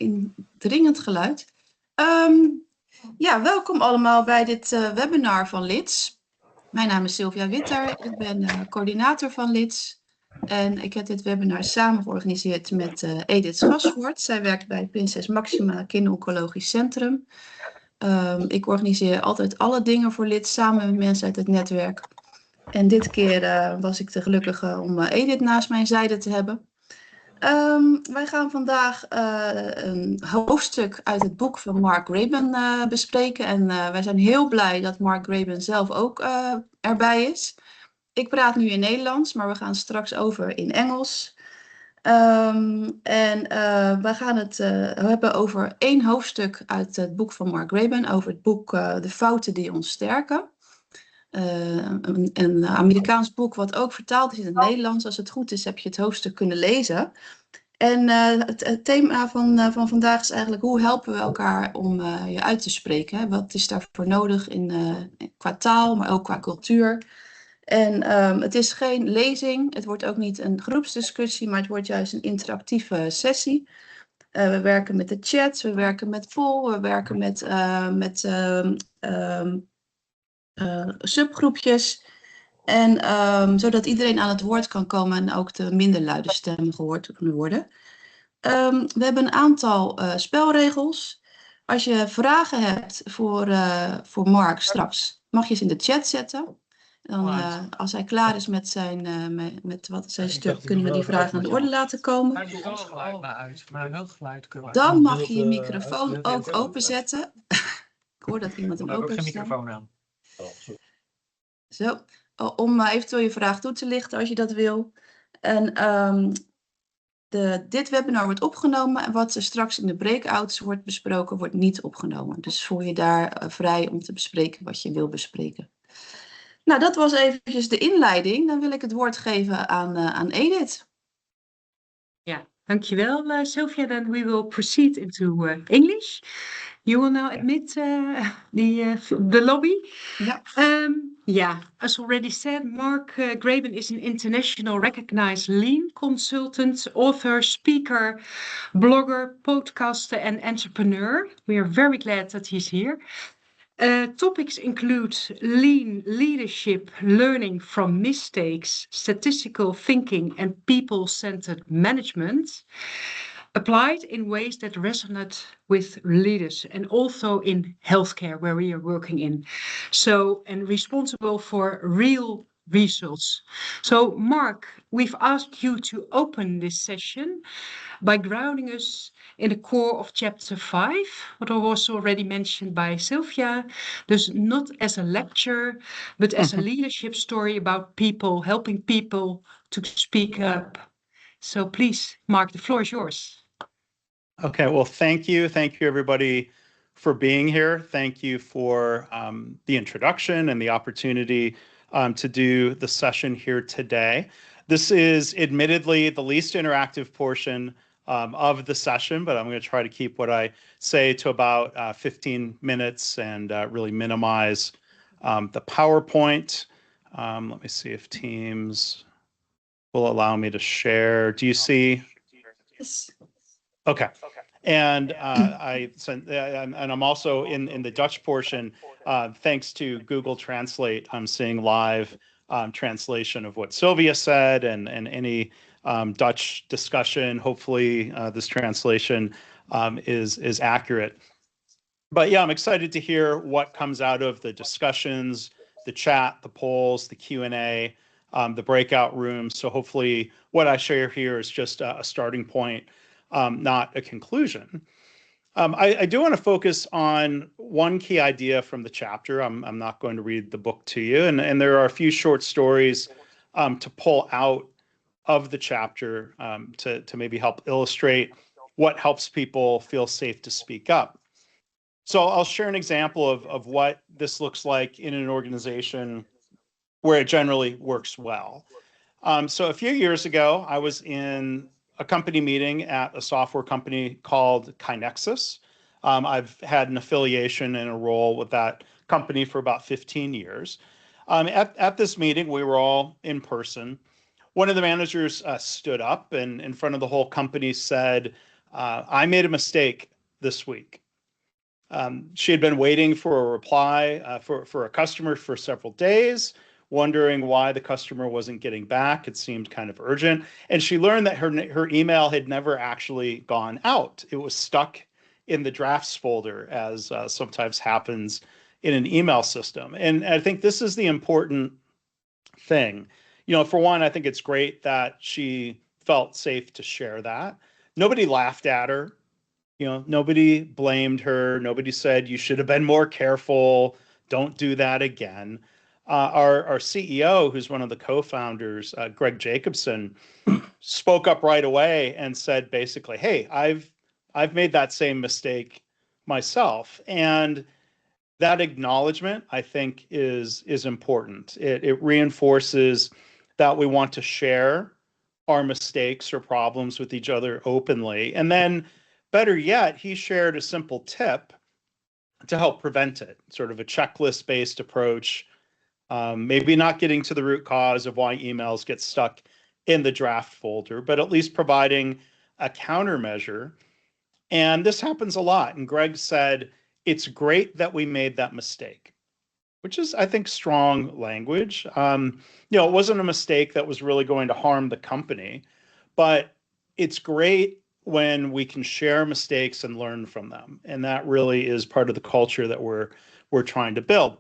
indringend geluid. Welkom allemaal bij dit webinar van LIDS. Mijn naam is Sylvia Witter, ik ben coördinator van LIDS. En ik heb dit webinar samen georganiseerd met Edith Schasvoort. Zij werkt bij Prinses Maxima Kinderoncologisch Centrum. Ik organiseer altijd alle dingen voor LIDS samen met mensen uit het netwerk. En dit keer was ik de gelukkige om Edith naast mijn zijde te hebben. Wij gaan vandaag een hoofdstuk uit het boek van Mark Graban bespreken. En wij zijn heel blij dat Mark Graban zelf ook erbij is. Ik praat nu in Nederlands, maar we gaan straks over in Engels. We gaan het hebben over 1 hoofdstuk uit het boek van Mark Graban. Over het boek De fouten die ons sterken. Een Amerikaans boek wat ook vertaald is in het Nederlands. Als het goed is heb je het hoofdstuk kunnen lezen. En het thema van vandaag is eigenlijk hoe helpen we elkaar om je uit te spreken. Hè? Wat is daarvoor nodig qua taal, maar ook qua cultuur. En het is geen lezing, het wordt ook niet een groepsdiscussie, maar het wordt juist een interactieve sessie. We werken met de chat, we werken met Veel, we werken met subgroepjes. En zodat iedereen aan het woord kan komen en ook de minder luide stemmen gehoord kunnen worden. We hebben een aantal spelregels. Als je vragen hebt voor Mark straks, mag je ze in de chat zetten. Dan, als hij klaar is met zijn stuk, kunnen we die vragen aan de orde laten komen. Hij doet ons geluid maar uit, maar wel geluid kunnen we. Dan mag je je microfoon ook openzetten. Ik hoor dat iemand hem open heeft staan. Microfoon aan. Zo, om eventueel je vraag toe te lichten als je dat wil. En dit webinar wordt opgenomen en wat er straks in de breakouts wordt besproken, wordt niet opgenomen. Dus voel je daar vrij om te bespreken wat je wil bespreken. Nou, dat was eventjes de inleiding. Dan wil ik het woord geven aan Edith. Ja, dankjewel Sylvia. Then we will proceed into English. You will now admit the lobby. Yeah. As already said, Mark Graban is an international recognized Lean consultant, author, speaker, blogger, podcaster, and entrepreneur. We are very glad that he's here. Topics include lean leadership, learning from mistakes, statistical thinking, and people-centered management, applied in ways that resonate with leaders and also in healthcare where we are working in. And responsible for real results. So Mark, we've asked you to open this session by grounding us in the core of chapter 5, what was already mentioned by Sylvia. Dus not as a lecture, but as a leadership story about people, helping people to speak up. So please, Mark, the floor is yours. Okay, well, thank you. Thank you, everybody, for being here. Thank you for the introduction and the opportunity to do the session here today. This is admittedly the least interactive portion of the session, but I'm going to try to keep what I say to about 15 minutes and really minimize the PowerPoint. Let me see if Teams will allow me to share. Do you see? Yes. Okay. And I'm also in the Dutch portion, thanks to Google Translate, I'm seeing live translation of what Sylvia said and any Dutch discussion. Hopefully this translation is accurate. But yeah, I'm excited to hear what comes out of the discussions, the chat, the polls, the Q&A, the breakout rooms. So hopefully what I share here is just a starting point, not a conclusion. I do want to focus on one key idea from the chapter. I'm not going to read the book to you. And there are a few short stories to pull out of the chapter to maybe help illustrate what helps people feel safe to speak up. So I'll share an example of what this looks like in an organization where it generally works well. So a few years ago, I was in a company meeting at a software company called Kinexus. I've had an affiliation and a role with that company for about 15 years. At this meeting, we were all in person. One of the managers stood up and in front of the whole company said, I made a mistake this week. She had been waiting for a reply for a customer for several days, wondering why the customer wasn't getting back. It seemed kind of urgent. And she learned that her email had never actually gone out. It was stuck in the drafts folder, as sometimes happens in an email system. And I think this is the important thing. For one, I think it's great that she felt safe to share that. Nobody laughed at her. Nobody blamed her. Nobody said, you should have been more careful. Don't do that again. Our CEO, who's one of the co-founders, Greg Jacobson, spoke up right away and said basically, hey, I've made that same mistake myself. And that acknowledgement, I think, is important. It reinforces that we want to share our mistakes or problems with each other openly. And then, better yet, he shared a simple tip to help prevent it, sort of a checklist-based approach, maybe not getting to the root cause of why emails get stuck in the draft folder, but at least providing a countermeasure. And this happens a lot. And Greg said, it's great that we made that mistake, which is, I think, strong language. It wasn't a mistake that was really going to harm the company, but it's great when we can share mistakes and learn from them. And that really is part of the culture that we're trying to build.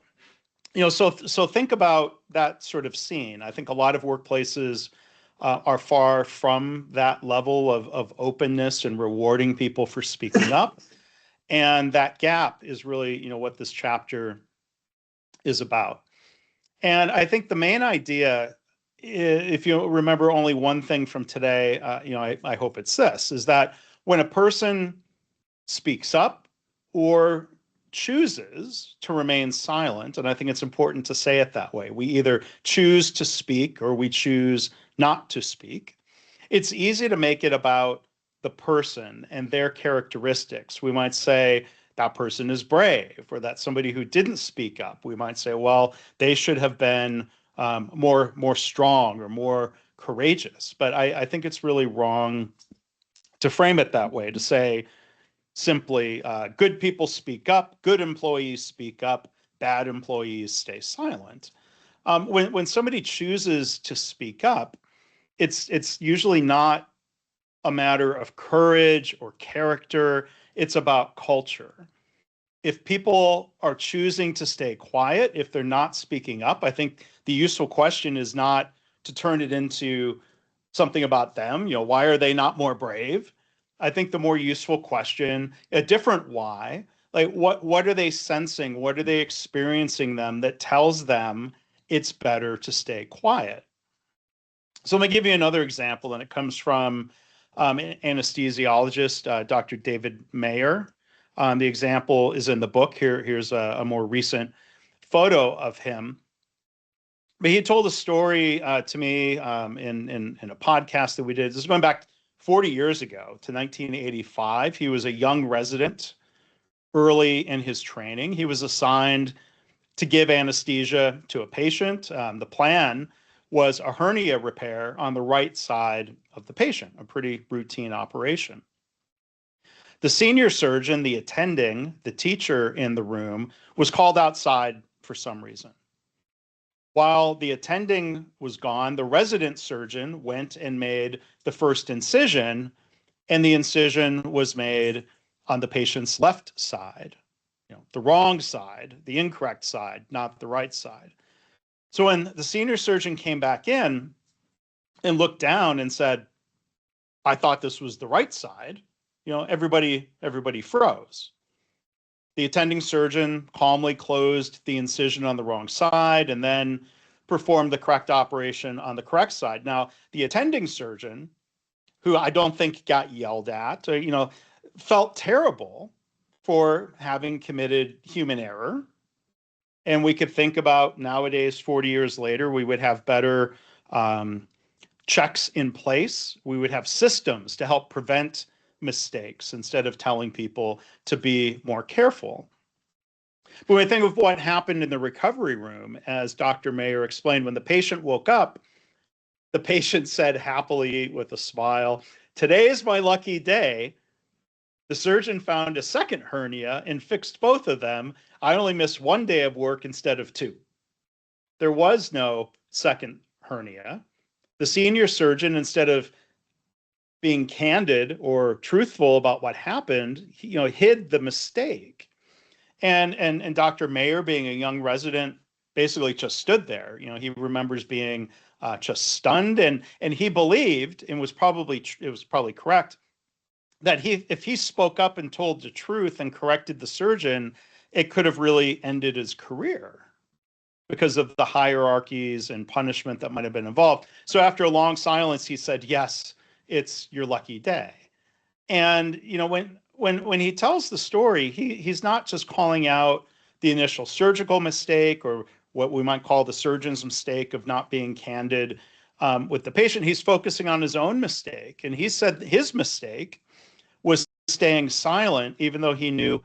So think about that sort of scene. I think a lot of workplaces are far from that level of openness and rewarding people for speaking up. And that gap is really, what this chapter is about. And I think the main idea, if you remember only one thing from today, I hope it's this, is that when a person speaks up or chooses to remain silent, and I think it's important to say it that way, we either choose to speak or we choose not to speak. It's easy to make it about the person and their characteristics. We might say that person is brave, or that somebody who didn't speak up, we might say, well, they should have been more strong or more courageous. But I think it's really wrong to frame it that way, to say simply good people speak up, good employees speak up, bad employees stay silent. When somebody chooses to speak up, it's usually not a matter of courage or character. It's about culture. If people are choosing to stay quiet, if they're not speaking up, I think the useful question is not to turn it into something about them. Why are they not more brave? I think the more useful question, a different why, like what are they sensing? What are they experiencing them that tells them it's better to stay quiet? So let me give you another example, and it comes from anesthesiologist, Dr. David Mayer. The example is in the book. Here's a more recent photo of him. But he told a story to me in a podcast that we did. This is going back 40 years ago to 1985. He was a young resident early in his training. He was assigned to give anesthesia to a patient. The plan was a hernia repair on the right side of the patient, a pretty routine operation. The senior surgeon, the attending, the teacher in the room, was called outside for some reason. While the attending was gone, the resident surgeon went and made the first incision, and the incision was made on the patient's left side, the wrong side, the incorrect side, not the right side. So when the senior surgeon came back in and looked down and said, I thought this was the right side, everybody froze. The attending surgeon calmly closed the incision on the wrong side and then performed the correct operation on the correct side. Now, the attending surgeon, who I don't think got yelled at, felt terrible for having committed human error. And we could think about nowadays, 40 years later, we would have better checks in place. We would have systems to help prevent mistakes instead of telling people to be more careful. But when I think of what happened in the recovery room, as Dr. Mayer explained, when the patient woke up, the patient said happily with a smile, "Today is my lucky day. The surgeon found a second hernia and fixed both of them. I only missed 1 day of work instead of 2. There was no second hernia. The senior surgeon, instead of being candid or truthful about what happened, hid the mistake. And Dr. Mayer, being a young resident, basically just stood there. He remembers being just stunned, and he believed, and it was probably correct, that if he spoke up and told the truth and corrected the surgeon, it could have really ended his career because of the hierarchies and punishment that might have been involved. So after a long silence, he said, "Yes, it's your lucky day." And when he tells the story, he's not just calling out the initial surgical mistake or what we might call the surgeon's mistake of not being candid with the patient. He's focusing on his own mistake. And he said his mistake was staying silent, even though he knew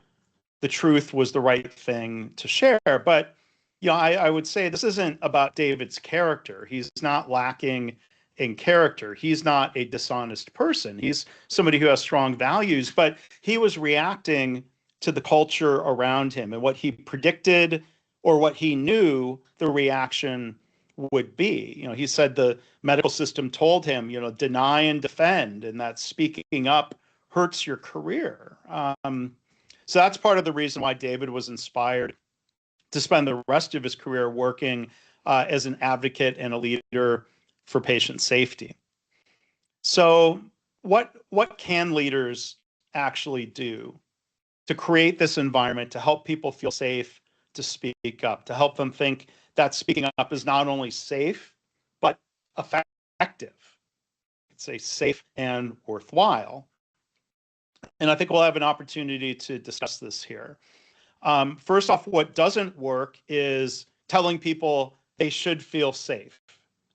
the truth was the right thing to share. But I would say this isn't about David's character. He's not lacking in character. He's not a dishonest person. He's somebody who has strong values, but he was reacting to the culture around him and what he predicted or what he knew the reaction would be. He said the medical system told him, deny and defend, and that speaking up hurts your career. So that's part of the reason why David was inspired to spend the rest of his career working as an advocate and a leader for patient safety. So what can leaders actually do to create this environment to help people feel safe to speak up, to help them think that speaking up is not only safe, but effective? It's a safe and worthwhile. And I think we'll have an opportunity to discuss this here. First off, what doesn't work is telling people they should feel safe.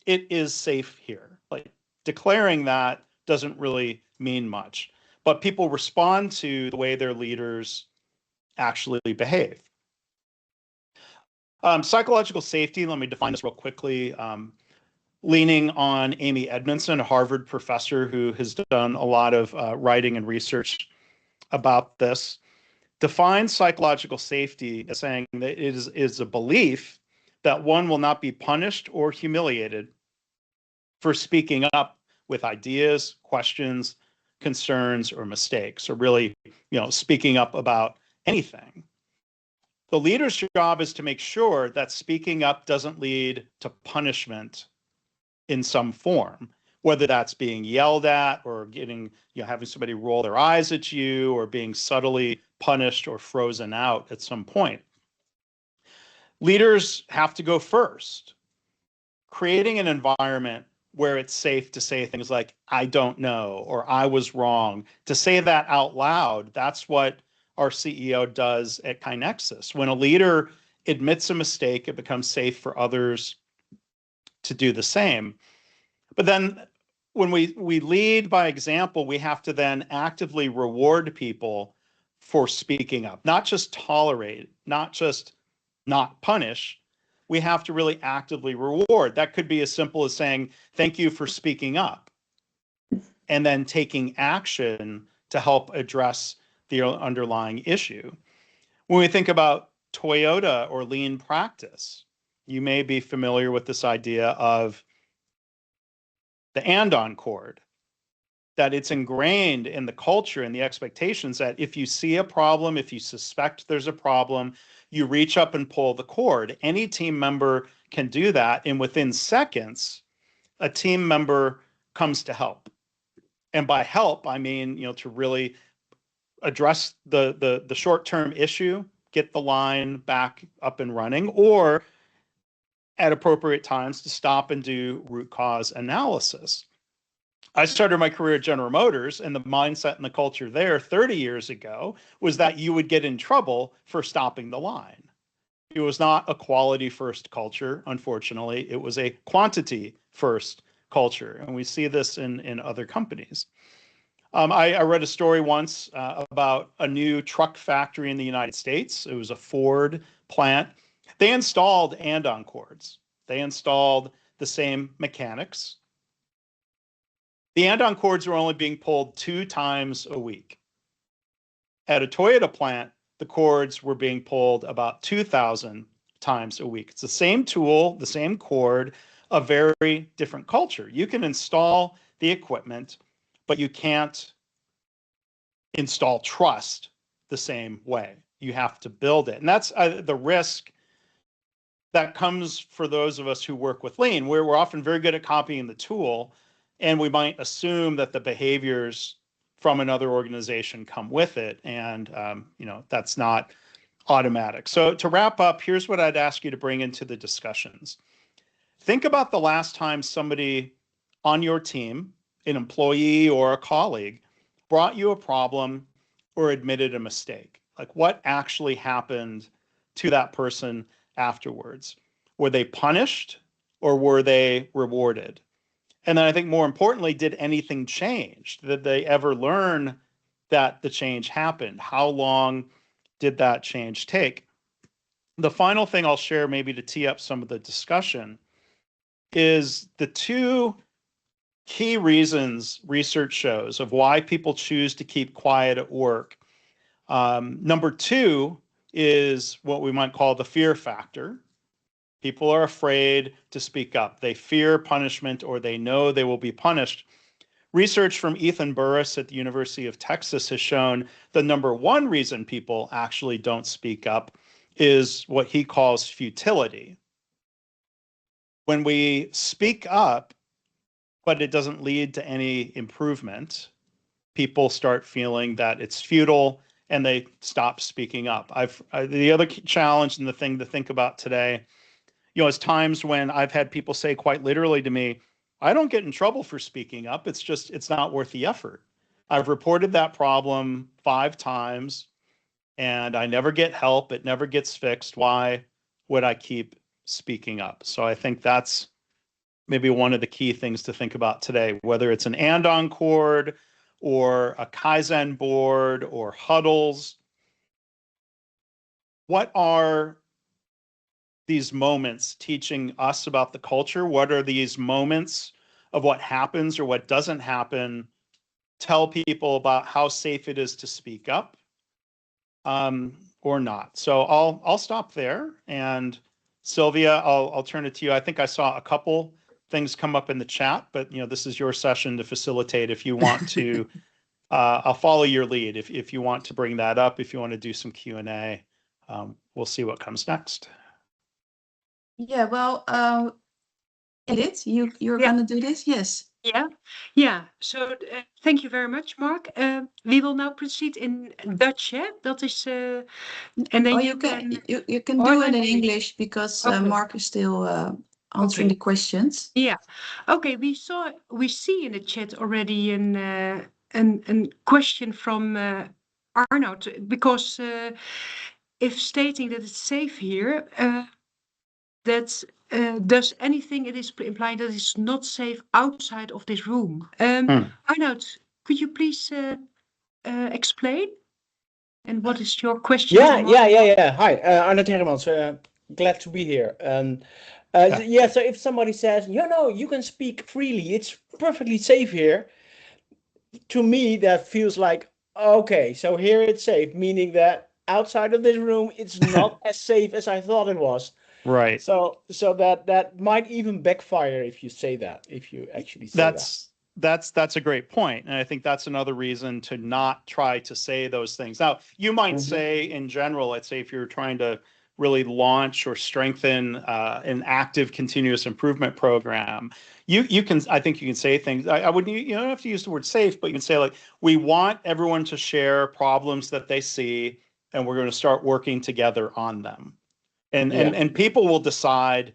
It is safe here. Like, declaring that doesn't really mean much, but people respond to the way their leaders actually behave. Psychological safety, let me define this real quickly. Leaning on Amy Edmondson, a Harvard professor who has done a lot of writing and research about this, defines psychological safety as saying that it is a belief that one will not be punished or humiliated for speaking up with ideas, questions, concerns, or mistakes, or really, speaking up about anything. The leader's job is to make sure that speaking up doesn't lead to punishment in some form, whether that's being yelled at or having somebody roll their eyes at you or being subtly punished or frozen out at some point. Leaders have to go first, creating an environment where it's safe to say things like, "I don't know," or "I was wrong." To say that out loud, that's what our CEO does at KaiNexus. When a leader admits a mistake, it becomes safe for others to do the same. But then when we lead by example, we have to then actively reward people for speaking up, not just tolerate, not just not punish. We have to really actively reward. That could be as simple as saying, "Thank you for speaking up," and then taking action to help address the underlying issue. When we think about Toyota or lean practice, you may be familiar with this idea of the and-on cord, that it's ingrained in the culture and the expectations that if you see a problem, if you suspect there's a problem, you reach up and pull the cord. Any team member can do that, and within seconds, a team member comes to help. And by help, I mean, to really address the short-term issue, get the line back up and running, or at appropriate times to stop and do root cause analysis. I started my career at General Motors, and the mindset and the culture there 30 years ago was that you would get in trouble for stopping the line. It was not a quality first culture, unfortunately. It was a quantity first culture, and we see this in other companies. I read a story once about a new truck factory in the United States. It was a Ford plant. They installed and-on cords. They installed the same mechanics. The and-on cords were only being pulled 2 times a week. At a Toyota plant, the cords were being pulled about 2,000 times a week. It's the same tool, the same cord, a very different culture. You can install the equipment, but you can't install trust the same way. You have to build it. And that's the risk that comes for those of us who work with Lean, where we're often very good at copying the tool, and we might assume that the behaviors from another organization come with it. And, that's not automatic. So to wrap up, here's what I'd ask you to bring into the discussions. Think about the last time somebody on your team, an employee or a colleague, brought you a problem or admitted a mistake. Like, what actually happened to that person afterwards? Were they punished or were they rewarded? And then I think more importantly, did anything change? Did they ever learn that the change happened? How long did that change take? The final thing I'll share, maybe to tee up some of the discussion, is the two key reasons research shows of why people choose to keep quiet at work. Number two is what we might call the fear factor. People are afraid to speak up. They fear punishment, or they know they will be punished. Research from Ethan Burris at the University of Texas has shown the number one reason people actually don't speak up is what he calls futility. When we speak up, but it doesn't lead to any improvement, people start feeling that it's futile and they stop speaking up. The other challenge and the thing to think about today, is times when I've had people say quite literally to me, I don't get in trouble for speaking up. It's not worth the effort. I've reported that problem 5 times and I never get help. It never gets fixed. Why would I keep speaking up? So I think that's maybe one of the key things to think about today, whether it's an and-on cord or a Kaizen board or huddles. What are these moments teaching us about the culture? What are these moments of what happens or what doesn't happen tell people about how safe it is to speak up or not? So I'll stop there. And Sylvia, I'll turn it to you. I think I saw a couple things come up in the chat, but this is your session to facilitate. If you want to, I'll follow your lead. If you want to bring that up, if you want to do some Q&A, we'll see what comes next. Yeah, well, Edith, you're going to do this? Yes. Yeah. So thank you very much, Mark. We will now proceed in Dutch. Dat is, and then you can do it in English because Mark is still answering the questions. Yeah. Okay. We see in the chat already an question from Arnoud, because if stating that it's safe here, that does anything, it is implying that it's not safe outside of this room. Arnoud, could you please explain? And what is your question? Yeah. Hi, Arnoud Hermans. Glad to be here. So if somebody says, you can speak freely, it's perfectly safe here. To me, that feels like, okay, so here it's safe, meaning that outside of this room, it's not as safe as I thought it was. Right. So that might even backfire if you say that, if you actually say that. That's a great point. And I think that's another reason to not try to say those things. Now, you might say in general, let's say if you're trying to really launch or strengthen an active continuous improvement program, I think you can say things. I wouldn't, you don't have to use the word safe, but you can say, like, we want everyone to share problems that they see, and we're going to start working together on them. And people will decide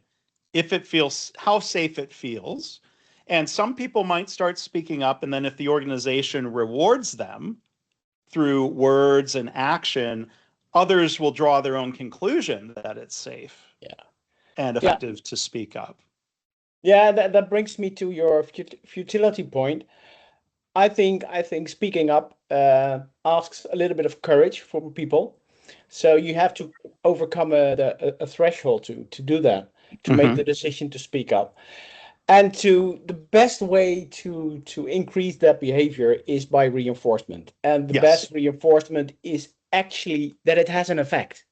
if it feels, how safe it feels. And some people might start speaking up, and then if the organization rewards them through words and action, others will draw their own conclusion that it's safe and effective to speak up. Yeah, that brings me to your futility point. I think speaking up asks a little bit of courage from people. So you have to overcome a threshold to do that, to make the decision to speak up. And the best way to increase that behavior is by reinforcement. And the Yes. best reinforcement is actually that it has an effect.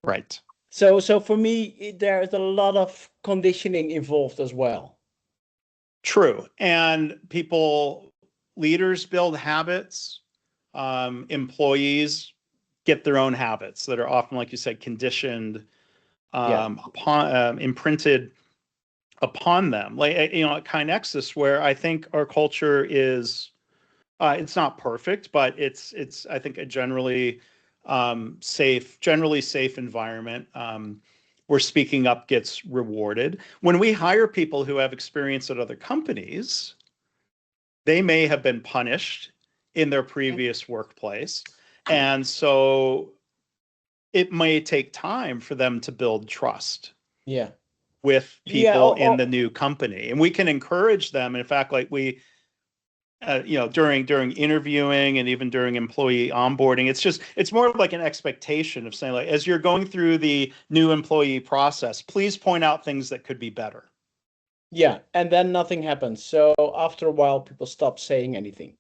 Right. So for me, there is a lot of conditioning involved as well. True. And leaders build habits. Employees get their own habits that are often, like you said, conditioned, imprinted upon them. Like, at KaiNexus, where I think our culture is, it's not perfect, but it's I think a generally safe environment. Where speaking up gets rewarded. When we hire people who have experience at other companies, they may have been punished in their previous workplace. And so it may take time for them to build trust with people in the new company. And we can encourage them. In fact, like we, during interviewing and even during employee onboarding, it's more like an expectation of saying, like, as you're going through the new employee process, please point out things that could be better. Yeah, and then nothing happens. So after a while, people stop saying anything.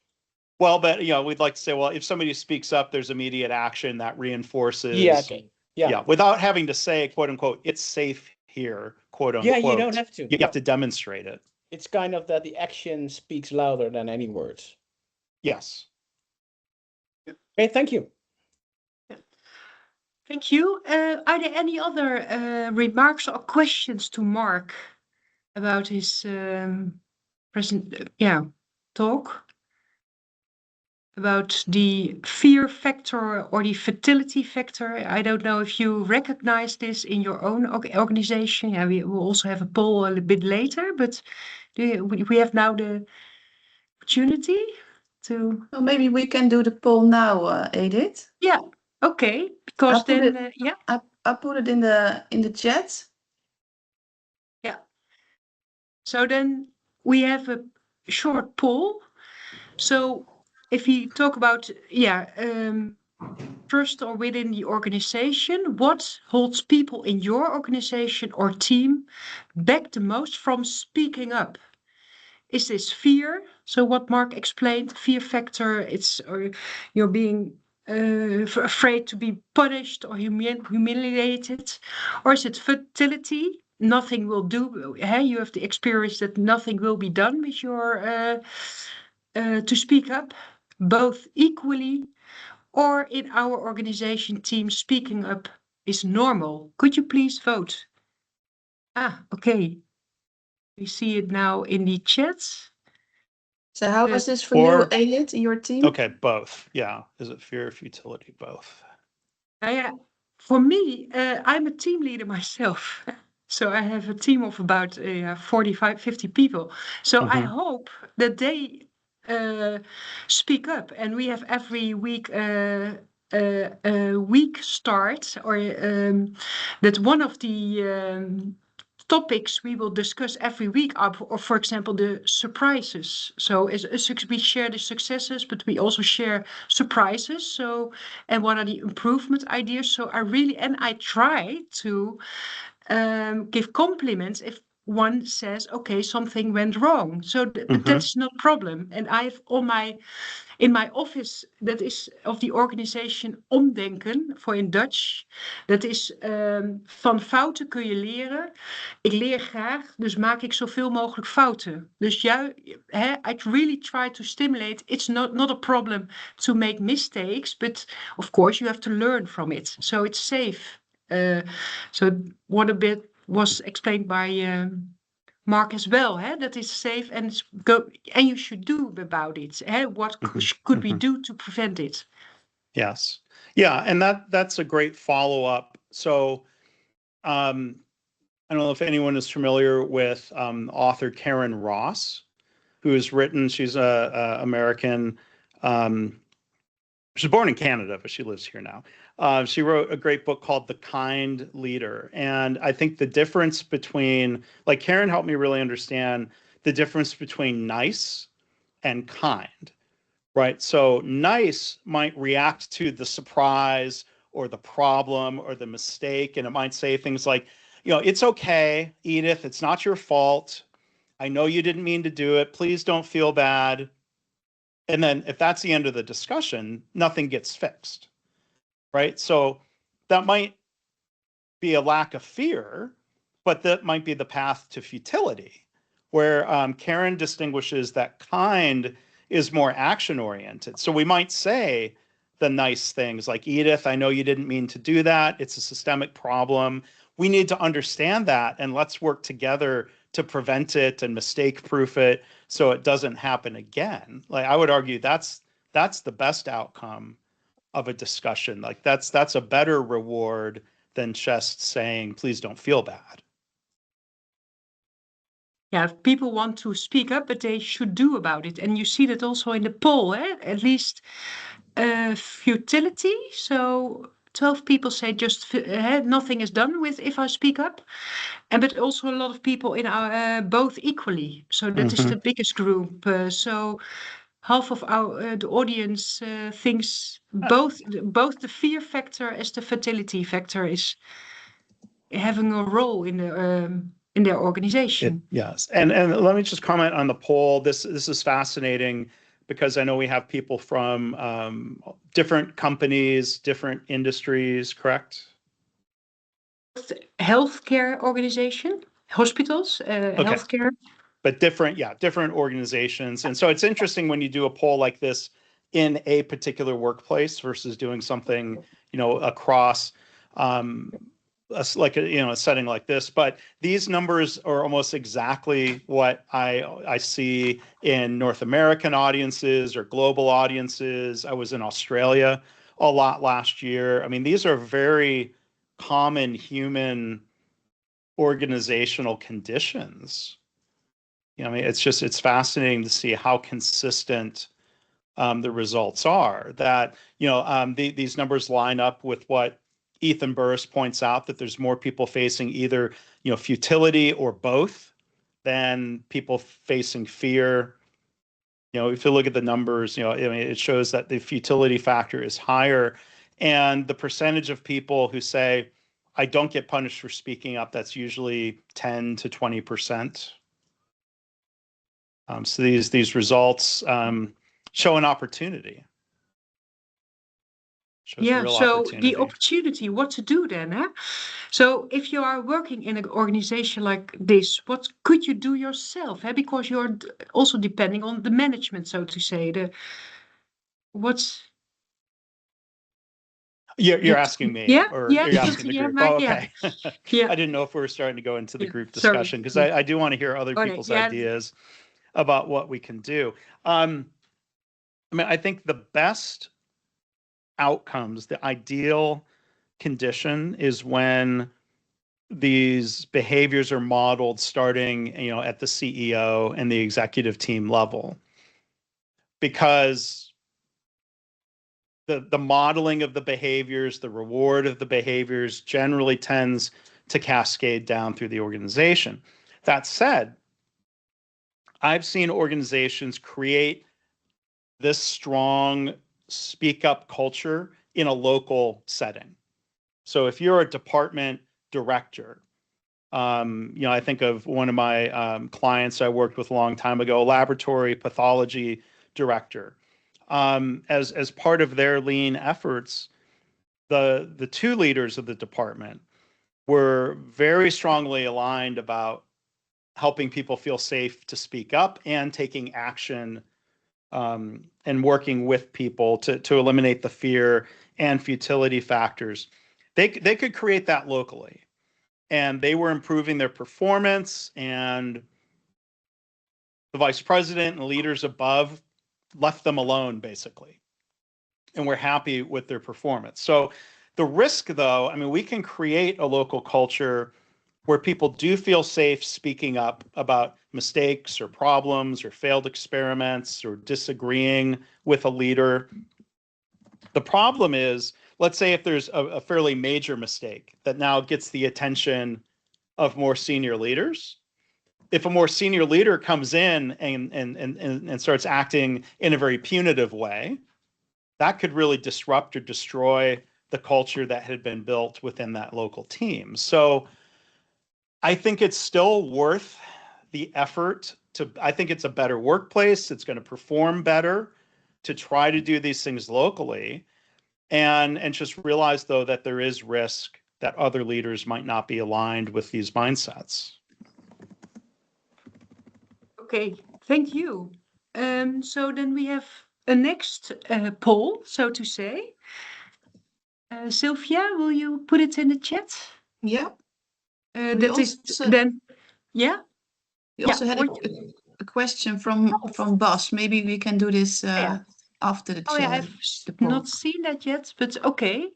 Well, but we'd like to say, well, if somebody speaks up, there's immediate action that reinforces. Yeah, okay. Yeah. Without having to say, quote unquote, it's safe here, quote unquote. Yeah, you don't have to. You have to demonstrate it. It's kind of that the action speaks louder than any words. Yes. Okay, thank you. Thank you. Are there any other remarks or questions to Mark about his talk? About the fear factor or the fatality factor. I don't know if you recognize this in your own organization. Yeah, we will also have a poll a little bit later, but we have now the opportunity to. Well, maybe we can do the poll now, Edith. Yeah. Okay. Because then, I put it in the chat. Yeah. So then we have a short poll. So if we talk about, trust or within the organization, what holds people in your organization or team back the most from speaking up? Is this fear? So what Mark explained, fear factor, or you're being afraid to be punished or humiliated, or is it futility? Nothing will do. You have the experience that nothing will be done with your to speak up, both equally, or in our organization team, speaking up is normal. Could you please vote? Okay. We see it now in the chat. So how is this for you, Edith, your team? Okay, both. Yeah. Is it fear or futility? Both. For me, I'm a team leader myself. So I have a team of about 45, 50 people. So I hope that they speak up, and we have every week a week start, or that one of the topics we will discuss every week are, or for example, the surprises. So we share the successes, but we also share surprises. So, and what are the improvement ideas? So I try to give compliments if one says, okay, something went wrong. So that's no problem. And I've in my office, that is of the organization omdenken, voor in Dutch. Dat is van fouten kun je leren. Ik leer graag, dus maak ik zoveel mogelijk fouten. Dus I really try to stimulate. It's not a problem to make mistakes, but of course you have to learn from it. So it's safe. So what a bit was explained by Mark as well, that is safe and you should do about it. What could we do to prevent it? Yes. Yeah, and that's a great follow-up. So I don't know if anyone is familiar with author Karen Ross, who has written, she's a American, she was born in Canada, but she lives here now. She wrote a great book called The Kind Leader. And I think the difference between, like, Karen helped me really understand the difference between nice and kind, right? So nice might react to the surprise or the problem or the mistake. And it might say things like, it's okay, Edith, it's not your fault. I know you didn't mean to do it. Please don't feel bad. And then if that's the end of the discussion, nothing gets fixed, right? So that might be a lack of fear, but that might be the path to futility, where Karen distinguishes that kind is more action-oriented. So we might say the nice things like, Edith, I know you didn't mean to do that. It's a systemic problem. We need to understand that, and let's work together to prevent it and mistake-proof it so it doesn't happen again. Like, I would argue that's the best outcome of a discussion. Like, that's a better reward than just saying, please don't feel bad. Yeah, if people want to speak up, but they should do about it. And you see that also in the poll, at least futility. So 12 people say just nothing is done with if I speak up. But also a lot of people in our both equally. So that is the biggest group. So half of our the audience thinks both the fear factor as the fatality factor is having a role in their organization. Yes, and let me just comment on the poll. This is fascinating because I know we have people from different companies, different industries, correct? Healthcare organization, hospitals, healthcare. But different organizations. And so it's interesting when you do a poll like this in a particular workplace versus doing something, across a setting like this. But these numbers are almost exactly what I see in North American audiences or global audiences. I was in Australia a lot last year. I mean, these are very common human organizational conditions. I mean, it's fascinating to see how consistent the results are. That these numbers line up with what Ethan Burris points out, that there's more people facing either futility or both than people facing fear. If you look at the numbers, it shows that the futility factor is higher, and the percentage of people who say, "I don't get punished for speaking up," that's usually 10 to 20%. So these results show an opportunity. So the opportunity, what to do then? So if you are working in an organization like this, what could you do yourself? Because you're also depending on the management, so to say. You're asking me, or you're asking the group? Okay. Yeah. I didn't know if we were starting to go into the group discussion, because I do want to hear other people's ideas about what we can do. I think the best outcomes, the ideal condition, is when these behaviors are modeled starting, at the CEO and the executive team level, because the modeling of the behaviors, the reward of the behaviors generally tends to cascade down through the organization. That said, I've seen organizations create this strong speak up culture in a local setting. So if you're a department director, I think of one of my clients I worked with a long time ago, a laboratory pathology director. As part of their lean efforts, the two leaders of the department were very strongly aligned about helping people feel safe to speak up and taking action, and working with people to eliminate the fear and futility factors. They could create that locally, and they were improving their performance, and the vice president and leaders above left them alone, basically, and were happy with their performance. So the risk, though, we can create a local culture where people do feel safe speaking up about mistakes or problems or failed experiments or disagreeing with a leader. The problem is, let's say if there's a fairly major mistake that now gets the attention of more senior leaders. If a more senior leader comes in and starts acting in a very punitive way, that could really disrupt or destroy the culture that had been built within that local team. So I think it's still worth the effort to, I think it's a better workplace. It's going to perform better to try to do these things locally, and just realize though that there is risk that other leaders might not be aligned with these mindsets. Okay, thank you. So then we have a next poll, so to say. Sylvia, will you put it in the chat? Yeah. That is also- then, yeah? We also had a question from Bas. Maybe we can do this after the Oh yeah, chat. I've not seen that yet, but okay.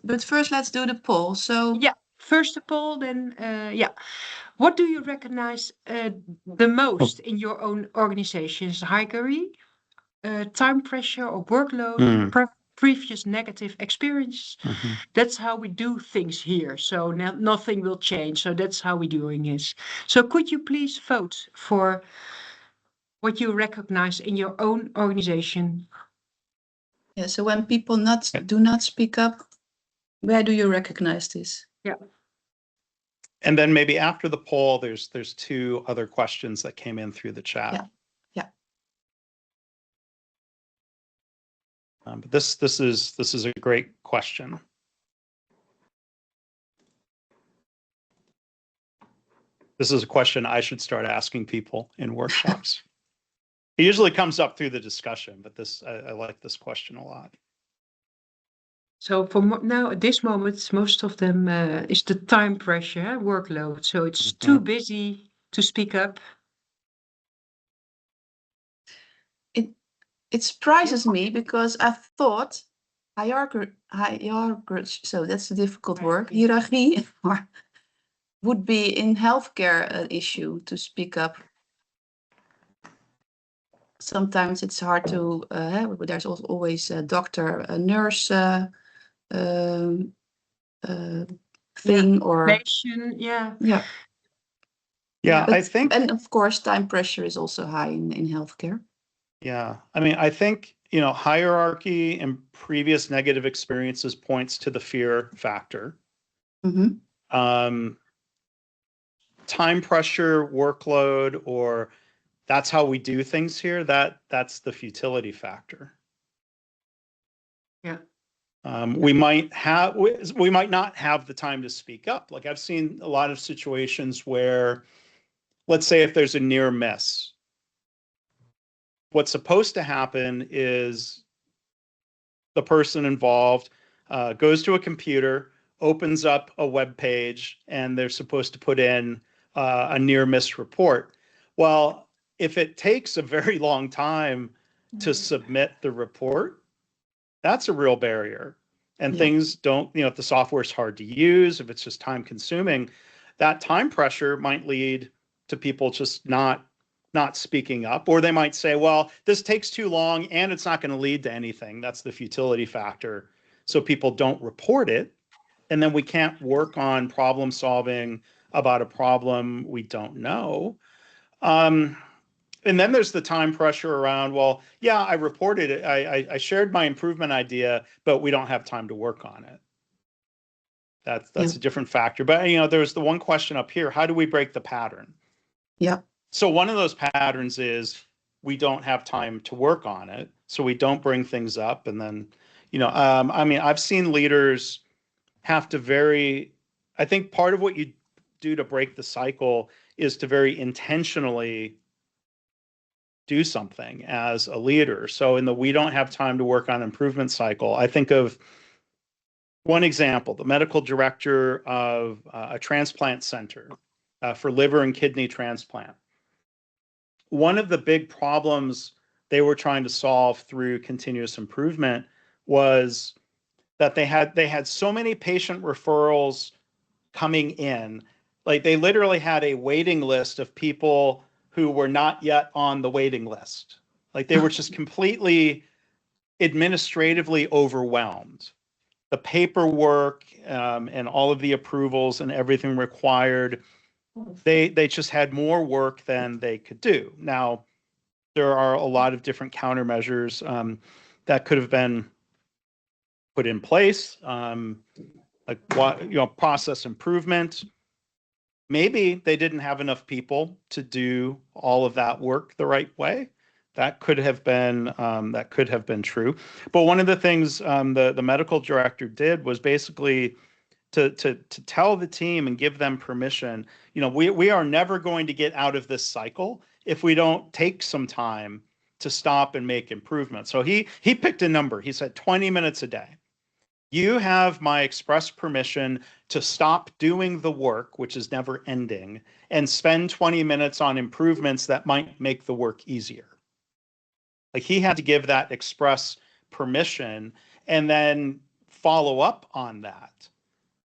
But first, let's do the poll. So Yeah, first the poll, then yeah. What do you recognize the most in your own organization's hierarchy? Time pressure or workload, previous negative experience. That's how we do things here. So nothing will change. So that's how we're doing this. So could you please vote for what you recognize in your own organization? yeah, so when people do not speak up, where do you recognize this? Yeah. And then maybe after the poll, there's 2 other questions that came in through the chat. Yeah. But this is a great question. This is a question I should start asking people in workshops. It usually comes up through the discussion, but I like this question a lot. So for now, at this moment, most of them is the time pressure, workload. So it's too busy to speak up. It surprises me because I thought hierarchy, so that's a difficult word, hierarchy, would be in healthcare an issue to speak up. Sometimes it's hard to, there's also always a doctor, a nurse thing or. Yeah. Yeah. Yeah, But, I think. And of course, time pressure is also high in healthcare. Yeah, I mean, I think, hierarchy and previous negative experiences points to the fear factor. Time pressure, workload, or that's how we do things here, that's the futility factor. Yeah. We might not have the time to speak up. Like I've seen a lot of situations where, let's say if there's a near miss, what's supposed to happen is the person involved goes to a computer, opens up a web page, and they're supposed to put in a near miss report. Well, if it takes a very long time to submit the report, that's a real barrier. And things don't, if the software is hard to use, if it's just time consuming, that time pressure might lead to people just not speaking up, or they might say, well, this takes too long and it's not going to lead to anything. That's the futility factor. So people don't report it. And then we can't work on problem solving about a problem we don't know. And then there's the time pressure around, well, yeah, I reported it. I shared my improvement idea, but we don't have time to work on it. That's a different factor. But, there's the one question up here, how do we break the pattern? Yeah. So one of those patterns is we don't have time to work on it. So we don't bring things up. And then, I mean, I've seen leaders have to I think part of what you do to break the cycle is to very intentionally do something as a leader. So in the we don't have time to work on improvement cycle, I think of one example, the medical director of a transplant center for liver and kidney transplant. One of the big problems they were trying to solve through continuous improvement was that they had so many patient referrals coming in. Like they literally had a waiting list of people who were not yet on the waiting list. Like they were just completely administratively overwhelmed. The paperwork and all of the approvals and everything required, they just had more work than they could do. Now, there are a lot of different countermeasures that could have been put in place, like process improvement. maybe they didn't have enough people to do all of that work the right way. That could have been true. But one of the things the medical director did was basically to tell the team and give them permission. We are never going to get out of this cycle if we don't take some time to stop and make improvements. So he picked a number. He said 20 minutes a day. You have my express permission to stop doing the work, which is never ending, and spend 20 minutes on improvements that might make the work easier. Like, he had to give that express permission and then follow up on that.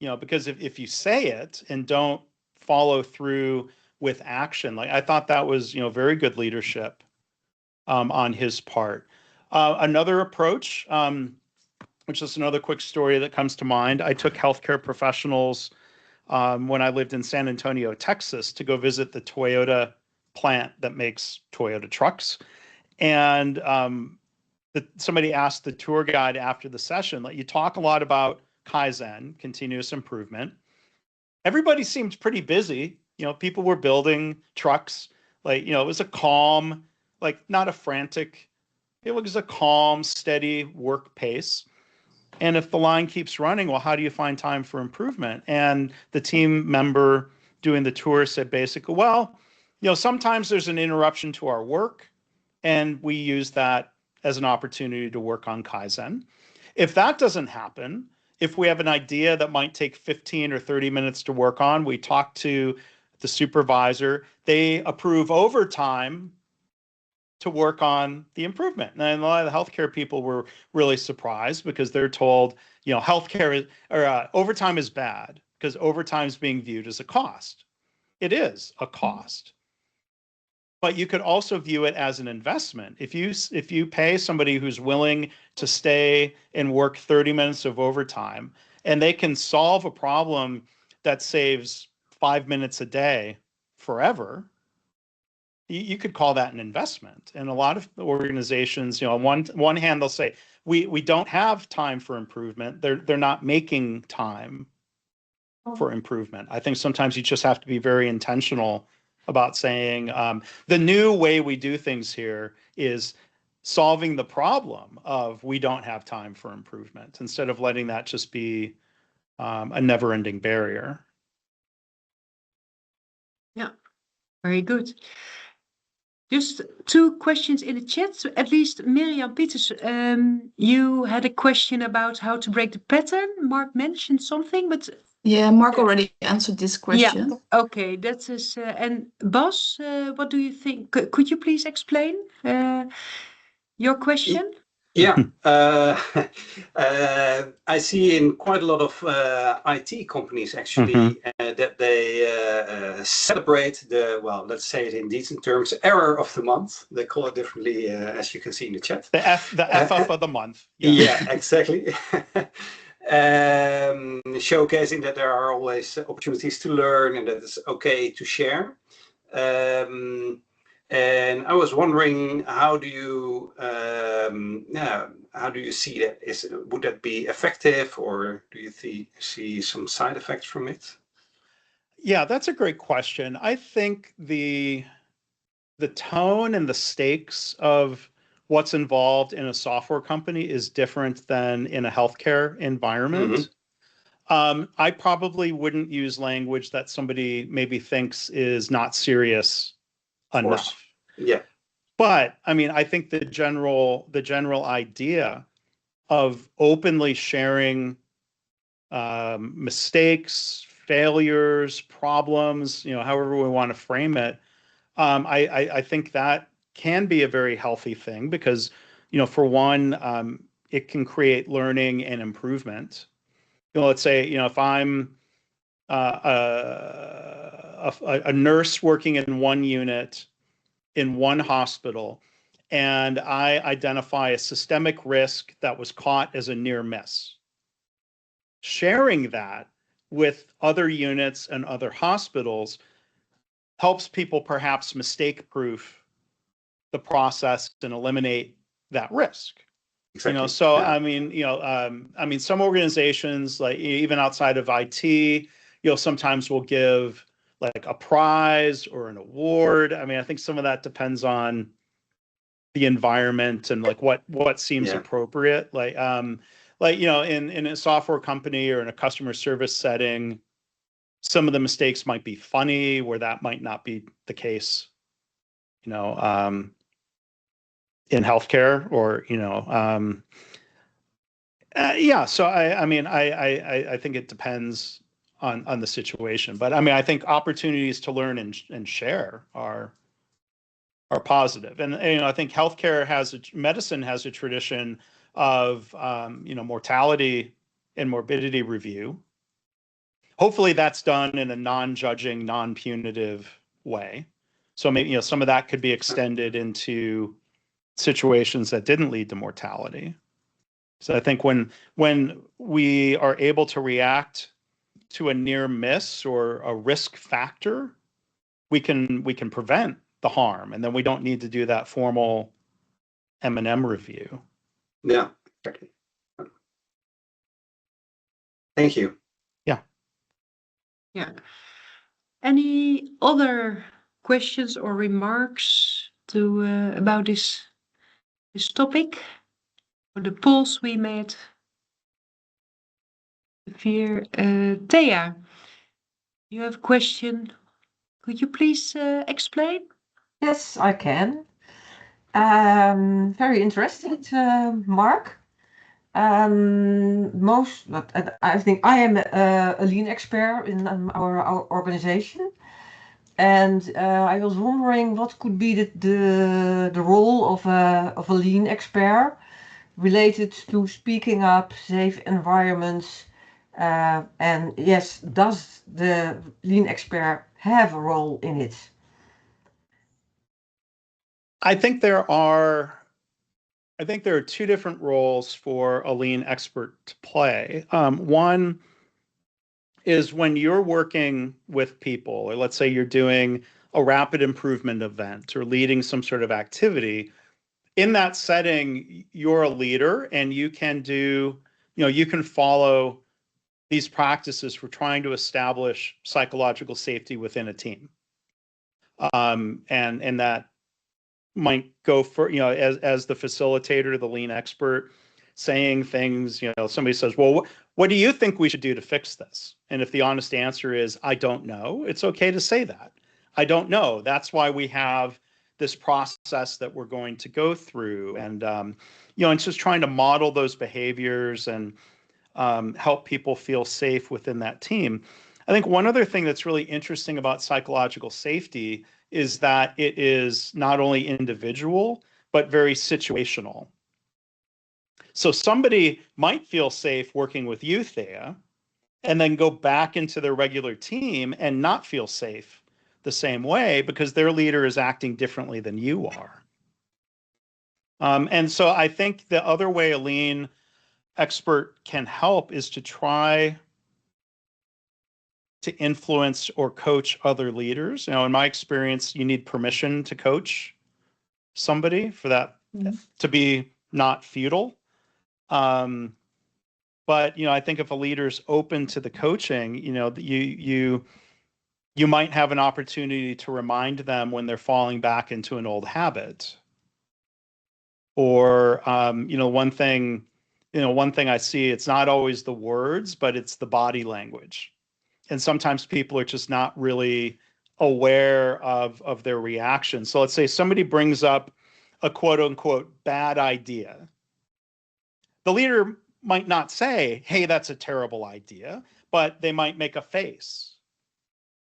Because if you say it and don't follow through with action, like, I thought that was, very good leadership on his part. Another approach, which is another quick story that comes to mind. I took healthcare professionals when I lived in San Antonio, Texas, to go visit the Toyota plant that makes Toyota trucks. And somebody asked the tour guide after the session, like, you talk a lot about Kaizen, continuous improvement. Everybody seemed pretty busy. People were building trucks. Like, it was a calm, like, not a frantic, it was a calm, steady work pace. And if the line keeps running, well, how do you find time for improvement? And the team member doing the tour said basically, well, sometimes there's an interruption to our work, and we use that as an opportunity to work on Kaizen. If that doesn't happen, if we have an idea that might take 15 or 30 minutes to work on, we talk to the supervisor, they approve overtime to work on the improvement. And a lot of the healthcare people were really surprised, because they're told, healthcare or overtime is bad because overtime is being viewed as a cost. It is a cost. But you could also view it as an investment. If you pay somebody who's willing to stay and work 30 minutes of overtime, and they can solve a problem that saves 5 minutes a day forever, you could call that an investment. And a lot of organizations, on one hand, they'll say, we don't have time for improvement. They're not making time for improvement. I think sometimes you just have to be very intentional about saying, the new way we do things here is solving the problem of we don't have time for improvement, instead of letting that just be a never-ending barrier. Yeah, very good. Just 2 questions in the chat. At least Miriam Peters, you had a question about how to break the pattern. Mark mentioned something, but Yeah, Mark already answered this question. yeah, okay, that is. And Bas, what do you think? Could you please explain your question? Yeah, I see in quite a lot of IT companies actually that they celebrate let's say it in decent terms, error of the month. They call it differently, as you can see in the chat. The F up of the month. Yeah, exactly. Showcasing that there are always opportunities to learn and that it's okay to share. And I was wondering, how do you see that? Would that be effective, or do you see some side effects from it? Yeah, that's a great question. I think the tone and the stakes of what's involved in a software company is different than in a healthcare environment. I probably wouldn't use language that somebody maybe thinks is not serious enough. Yeah. But I mean, I think the general idea of openly sharing mistakes, failures, problems, however we want to frame it, I think that can be a very healthy thing, because, for one, it can create learning and improvement. Let's say, if I'm a nurse working in one unit in one hospital, and I identify a systemic risk that was caught as a near miss. Sharing that with other units and other hospitals helps people perhaps mistake-proof the process and eliminate that risk. Exactly. So yeah. I mean, some organizations, like even outside of IT, sometimes will give like a prize or an award. I mean, I think some of that depends on the environment and like what seems appropriate. Like in a software company or in a customer service setting, some of the mistakes might be funny, where that might not be the case, in healthcare or, so I think it depends on the situation, but I mean, I think opportunities to learn and share are positive. And I think medicine has a tradition of, mortality and morbidity review. Hopefully that's done in a non-judging, non-punitive way. So maybe, some of that could be extended into situations that didn't lead to mortality. So I think when we are able to react to a near miss or a risk factor, we can prevent the harm, and then we don't need to do that formal M&M review. Yeah, exactly. Thank you. Yeah. Any other questions or remarks about this topic, or the polls we made? Fear, Thea, you have a question. Could you please explain? Yes, I can. Very interesting, Mark. I think I am a lean expert in our organization, and I was wondering what could be the role of a lean expert related to speaking up, safe environments, and yes, does the lean expert have a role in it? I think there are two different roles for a lean expert to play. One is when you're working with people, or let's say you're doing a rapid improvement event or leading some sort of activity. In that setting, you're a leader, and you can you can follow these practices for trying to establish psychological safety within a team. And that might go for, as the facilitator, the lean expert, saying things, somebody says, well, what do you think we should do to fix this? And if the honest answer is, I don't know, it's okay to say that. I don't know. That's why we have this process that we're going to go through. And, it's just trying to model those behaviors and help people feel safe within that team. I think one other thing that's really interesting about psychological safety is that it is not only individual, but very situational. So somebody might feel safe working with you, Thea, and then go back into their regular team and not feel safe the same way because their leader is acting differently than you are. And so I think the other way a lean expert can help is to try to influence or coach other leaders. In my experience, you need permission to coach somebody for that to be not futile. But I think if a leader's open to the coaching, you might have an opportunity to remind them when they're falling back into an old habit. Or one thing I see, it's not always the words, but it's the body language. And sometimes people are just not really aware of their reaction. So let's say somebody brings up a quote unquote bad idea. The leader might not say, hey, that's a terrible idea, but they might make a face.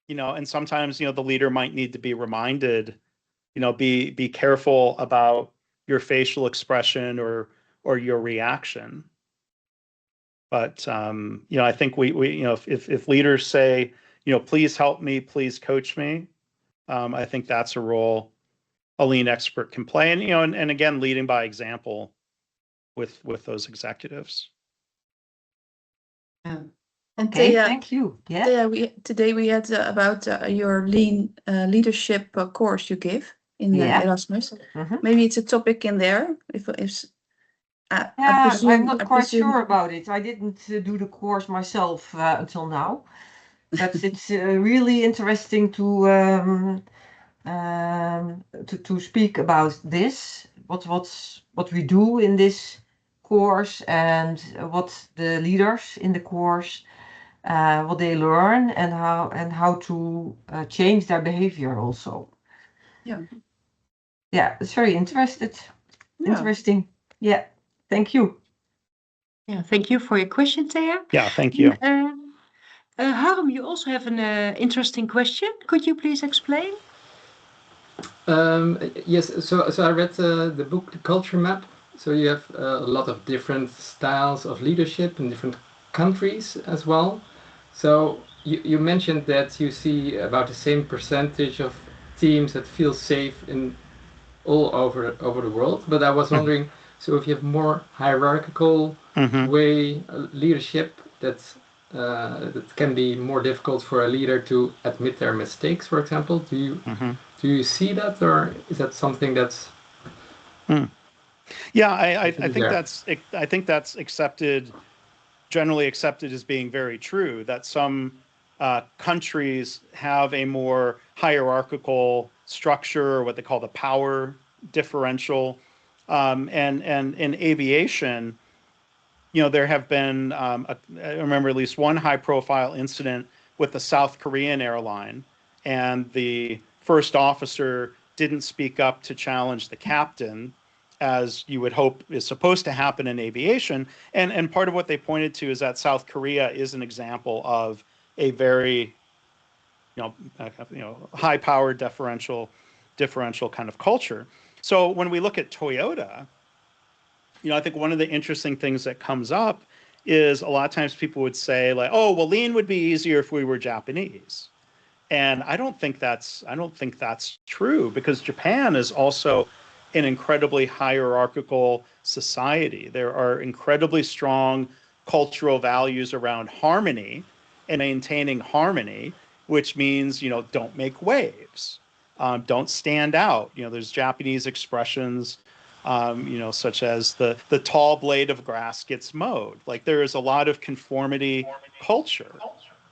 And sometimes, the leader might need to be reminded, be careful about your facial expression or your reaction. But, I think we if leaders say, please help me, please coach me, I think that's a role a lean expert can play. And, and again, leading by example with those executives. And Okay, Thea, thank you. Yeah. today we had about your lean leadership course you give in Erasmus. Mm-hmm. Maybe it's a topic in there. I'm not quite sure about it. I didn't do the course myself until now. But it's really interesting to speak about this. What we do in this course, and what the leaders in the course, what they learn, and how to change their behavior also. Yeah. Yeah, it's very interesting. Yeah, thank you. Yeah, thank you for your question, Thea. Yeah, thank you. Harm, you also have an interesting question. Could you please explain? Yes, so I read the book, The Culture Map. So you have a lot of different styles of leadership in different countries as well. So you mentioned that you see about the same percentage of teams that feel safe in all over the world. But I was wondering, so if you have more hierarchical way leadership, that can be more difficult for a leader to admit their mistakes, for example. Do you see that, or is that something that's Yeah, I think that's generally accepted as being very true, that some countries have a more hierarchical structure, or what they call the power differential. And in aviation, there have been, I remember at least one high-profile incident with the South Korean airline, and the first officer didn't speak up to challenge the captain, as you would hope is supposed to happen in aviation. And part of what they pointed to is that South Korea is an example of a very, high-powered differential kind of culture. So when we look at Toyota, I think one of the interesting things that comes up is a lot of times people would say, like, oh, well, Lean would be easier if we were Japanese. And I don't think that's true, because Japan is also an incredibly hierarchical society. There are incredibly strong cultural values around harmony and maintaining harmony, which means, don't make waves, don't stand out. There's Japanese expressions, such as the tall blade of grass gets mowed. Like, there is a lot of conformity culture.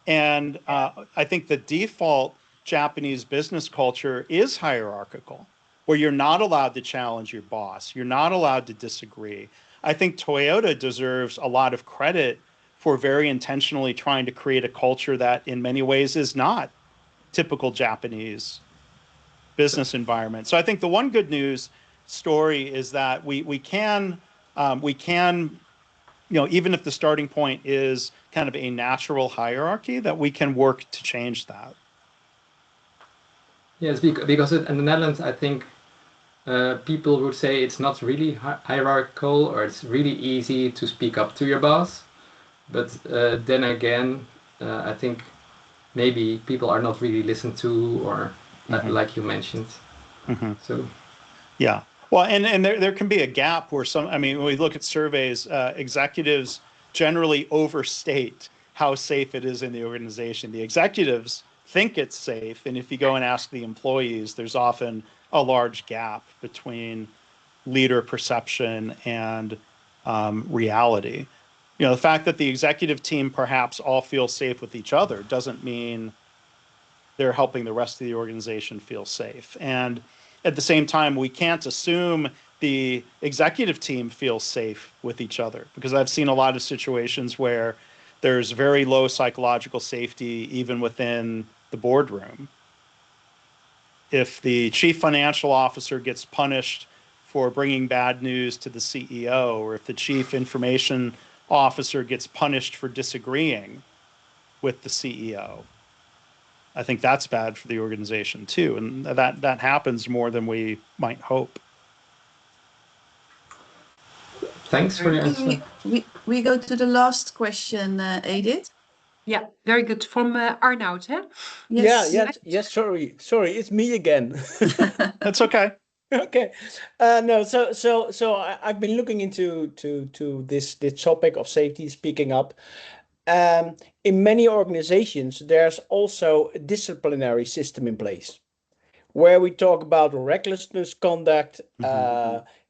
And I think the default Japanese business culture is hierarchical, where you're not allowed to challenge your boss. You're not allowed to disagree. I think Toyota deserves a lot of credit for very intentionally trying to create a culture that in many ways is not typical Japanese business environment. So I think the one good news story is that we can even if the starting point is kind of a natural hierarchy, that we can work to change that. Yes, because in the Netherlands, I think people would say it's not really hierarchical, or it's really easy to speak up to your boss. But then again, I think maybe people are not really listened to, or like you mentioned. So yeah. Well, and there can be a gap where when we look at surveys, executives generally overstate how safe it is in the organization. The executives think it's safe, and if you go and ask the employees, there's often a large gap between leader perception and reality. The fact that the executive team perhaps all feel safe with each other doesn't mean they're helping the rest of the organization feel safe. And at the same time, we can't assume the executive team feels safe with each other, because I've seen a lot of situations where there's very low psychological safety even within the boardroom. If the chief financial officer gets punished for bringing bad news to the CEO, or if the chief information officer gets punished for disagreeing with the CEO, I think that's bad for the organization too, and that happens more than we might hope. Thanks for your answer. We go to the last question, Edith. Yeah, very good. From Arnoud, huh? Yes. Yes. Sorry, it's me again. That's okay. Okay. No. So I've been looking into this topic of safety, speaking up. In many organizations, there's also a disciplinary system in place, where we talk about recklessness conduct,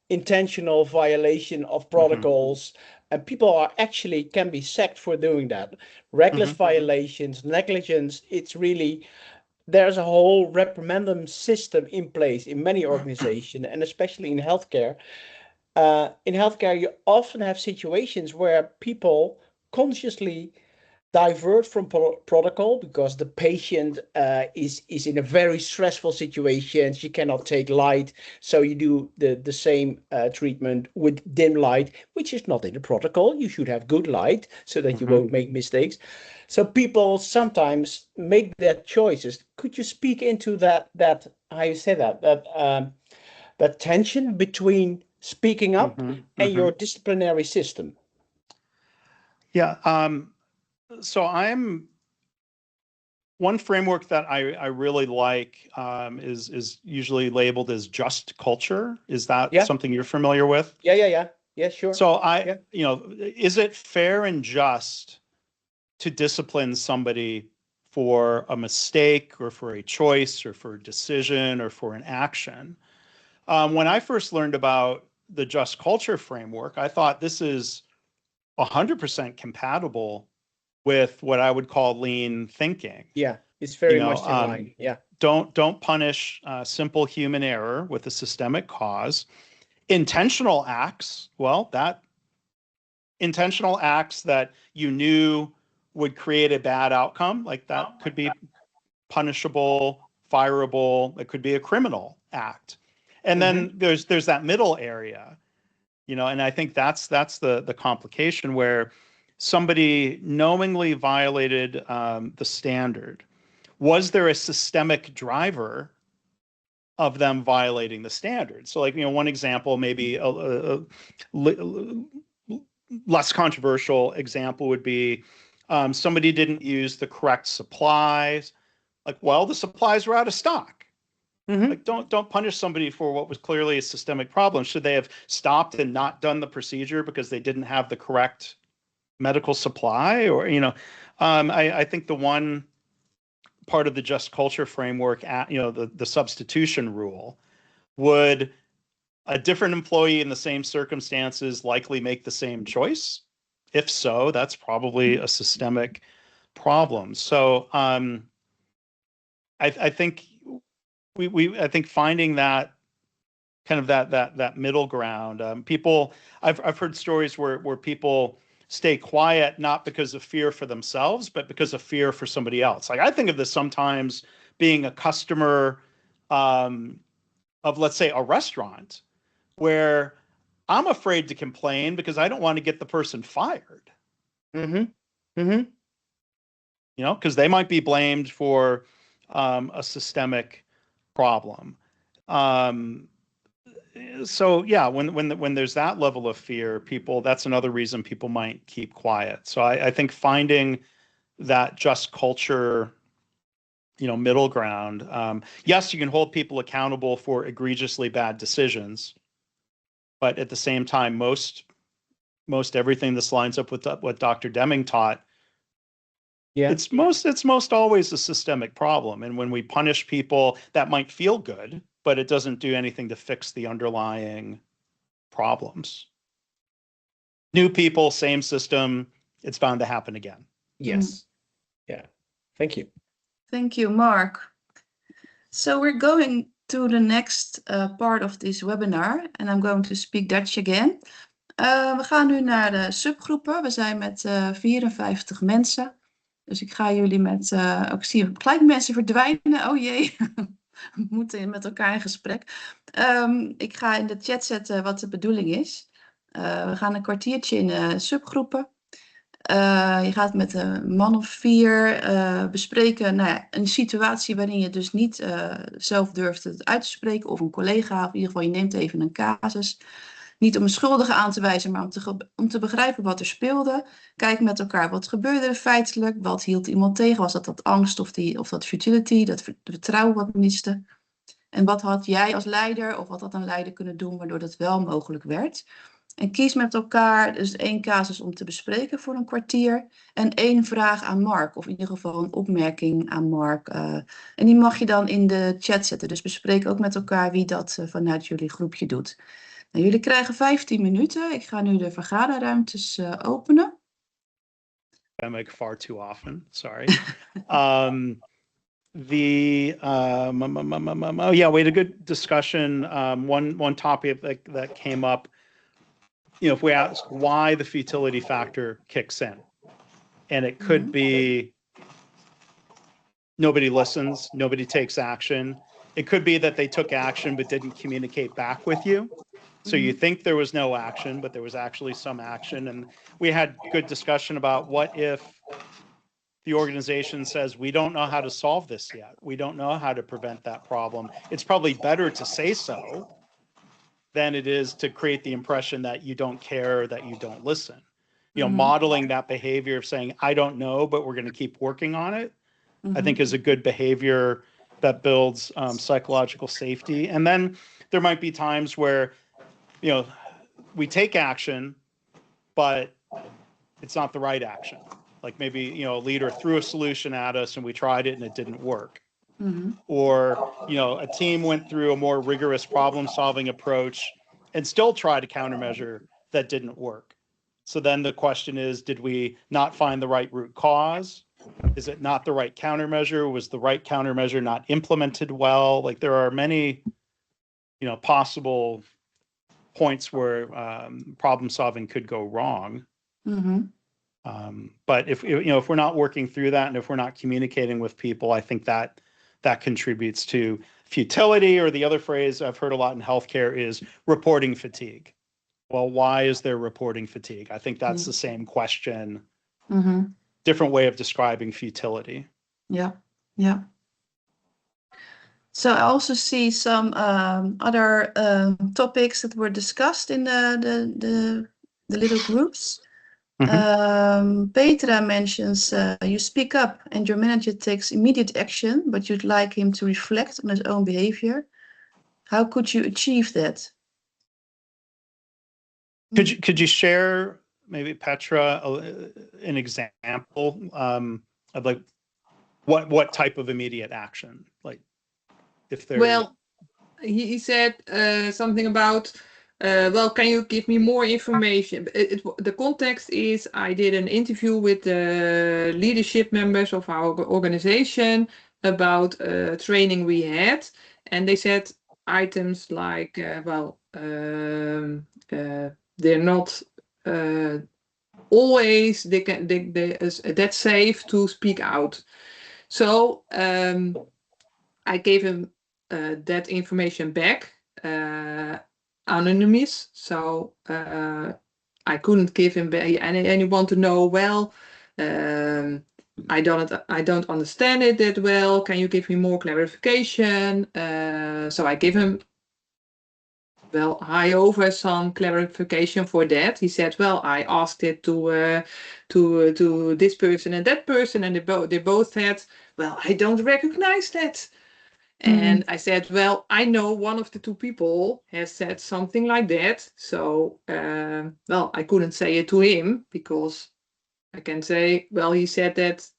intentional violation of protocols, and people are actually can be sacked for doing that. Reckless violations, negligence. It's really there's a whole reprimandum system in place in many organizations, and especially in healthcare. In healthcare, you often have situations where people consciously divert from protocol because the patient is in a very stressful situation. She cannot take light, so you do the same treatment with dim light, which is not in the protocol. You should have good light so that you won't make mistakes. So people sometimes make their choices. Could you speak into that how you say that tension between speaking up and your disciplinary system? Yeah. So one framework that I really like is usually labeled as just culture. Is that something you're familiar with? Yeah, sure. So is it fair and just to discipline somebody for a mistake or for a choice or for a decision or for an action? When I first learned about the just culture framework, I thought this is 100% compatible with what I would call lean thinking. Yeah, it's very much in line. Yeah. Don't punish simple human error with a systemic cause. Intentional acts, intentional acts that you knew would create a bad outcome, like that could be punishable, fireable. It could be a criminal act. And then there's that middle area, and I think that's the complication where somebody knowingly violated the standard. Was there a systemic driver of them violating the standard? So like, one example, maybe a less controversial example would be somebody didn't use the correct supplies. Like, the supplies were out of stock. Like, don't punish somebody for what was clearly a systemic problem. Should they have stopped and not done the procedure because they didn't have the correct medical supply? Or, I think the one part of the just culture framework, the substitution rule, would a different employee in the same circumstances likely make the same choice? If so, that's probably a systemic problem. So I think I think finding that kind of that middle ground. I've heard stories where people stay quiet not because of fear for themselves, but because of fear for somebody else. Like, I think of this sometimes being a customer of, let's say, a restaurant, where I'm afraid to complain because I don't want to get the person fired. Because they might be blamed for a systemic problem. So yeah, when there's that level of fear, that's another reason people might keep quiet. So I think finding that just culture, middle ground. Yes, you can hold people accountable for egregiously bad decisions, but at the same time, most everything, this lines up with what Dr. Deming taught. Yeah, it's most always a systemic problem. And when we punish people, that might feel good, but it doesn't do anything to fix the underlying problems. New people, same system, it's bound to happen again. Yes. Yeah. Thank you. Thank you, Mark. So we're going to the next part of this webinar, and I'm going to speak Dutch again. We gaan nu naar de subgroepen. We zijn met 54 mensen. Dus ik ga jullie ik zie gelijk mensen verdwijnen. Oh jee, we moeten met elkaar in gesprek. Ik ga in de chat zetten wat de bedoeling is. We gaan een kwartiertje in subgroepen. Je gaat met een man of 4 bespreken een situatie waarin je dus niet zelf durft het uit te spreken. Of een collega, of in ieder geval je neemt even een casus. Niet om een schuldige aan te wijzen, maar om te begrijpen wat er speelde. Kijk met elkaar, wat gebeurde er feitelijk? Wat hield iemand tegen? Was dat angst of dat futility, dat vertrouwen wat miste? En wat had jij als leider of wat had een leider kunnen doen waardoor dat wel mogelijk werd? En kies met elkaar dus 1 casus om te bespreken voor een kwartier. En 1 vraag aan Mark, of in ieder geval een opmerking aan Mark. En die mag je dan in de chat zetten. Dus bespreek ook met elkaar wie dat vanuit jullie groepje doet. Nou, jullie krijgen 15 minuten. Ik ga nu de vergaderruimtes openen. I make far too often. Sorry. We had a good discussion. One topic that came up, if we ask why the futility factor kicks in, and it could be nobody listens, nobody takes action. It could be that they took action but didn't communicate back with you. So you think there was no action, but there was actually some action. And we had good discussion about what if the organization says, we don't know how to solve this yet. We don't know how to prevent that problem. It's probably better to say so than it is to create the impression that you don't care, that you don't listen. Modeling that behavior of saying, I don't know, but we're going to keep working on it, I think is a good behavior that builds psychological safety. And then there might be times where, we take action, but it's not the right action. Like maybe, a leader threw a solution at us and we tried it and it didn't work. Or, a team went through a more rigorous problem-solving approach and still tried a countermeasure that didn't work. So then the question is, did we not find the right root cause? Is it not the right countermeasure? Was the right countermeasure not implemented well? Like there are many, possible points where problem-solving could go wrong. But if we're not working through that and if we're not communicating with people, I think that contributes to futility, or the other phrase I've heard a lot in healthcare is reporting fatigue. Well, why is there reporting fatigue? I think that's the same question, different way of describing futility. Yeah. So I also see some other topics that were discussed in the little groups. Petra mentions you speak up and your manager takes immediate action, but you'd like him to reflect on his own behavior. How could you achieve that? Could you share, maybe Petra, an example of like what type of immediate action? Like if there. Well, he said something about. Can you give me more information? The context is I did an interview with the leadership members of our organization about training we had, and they said items like, they're not always that's safe to speak out. So I gave him that information back. Anonymous, so I couldn't give him back, and he want to know, I don't understand it that well, can you give me more clarification? So I give him high over some clarification for that. He said, I asked it to this person and that person, and they both said, I don't recognize that. And I said, I know one of the two people has said something like that. So, I couldn't say it to him because I can say, he said that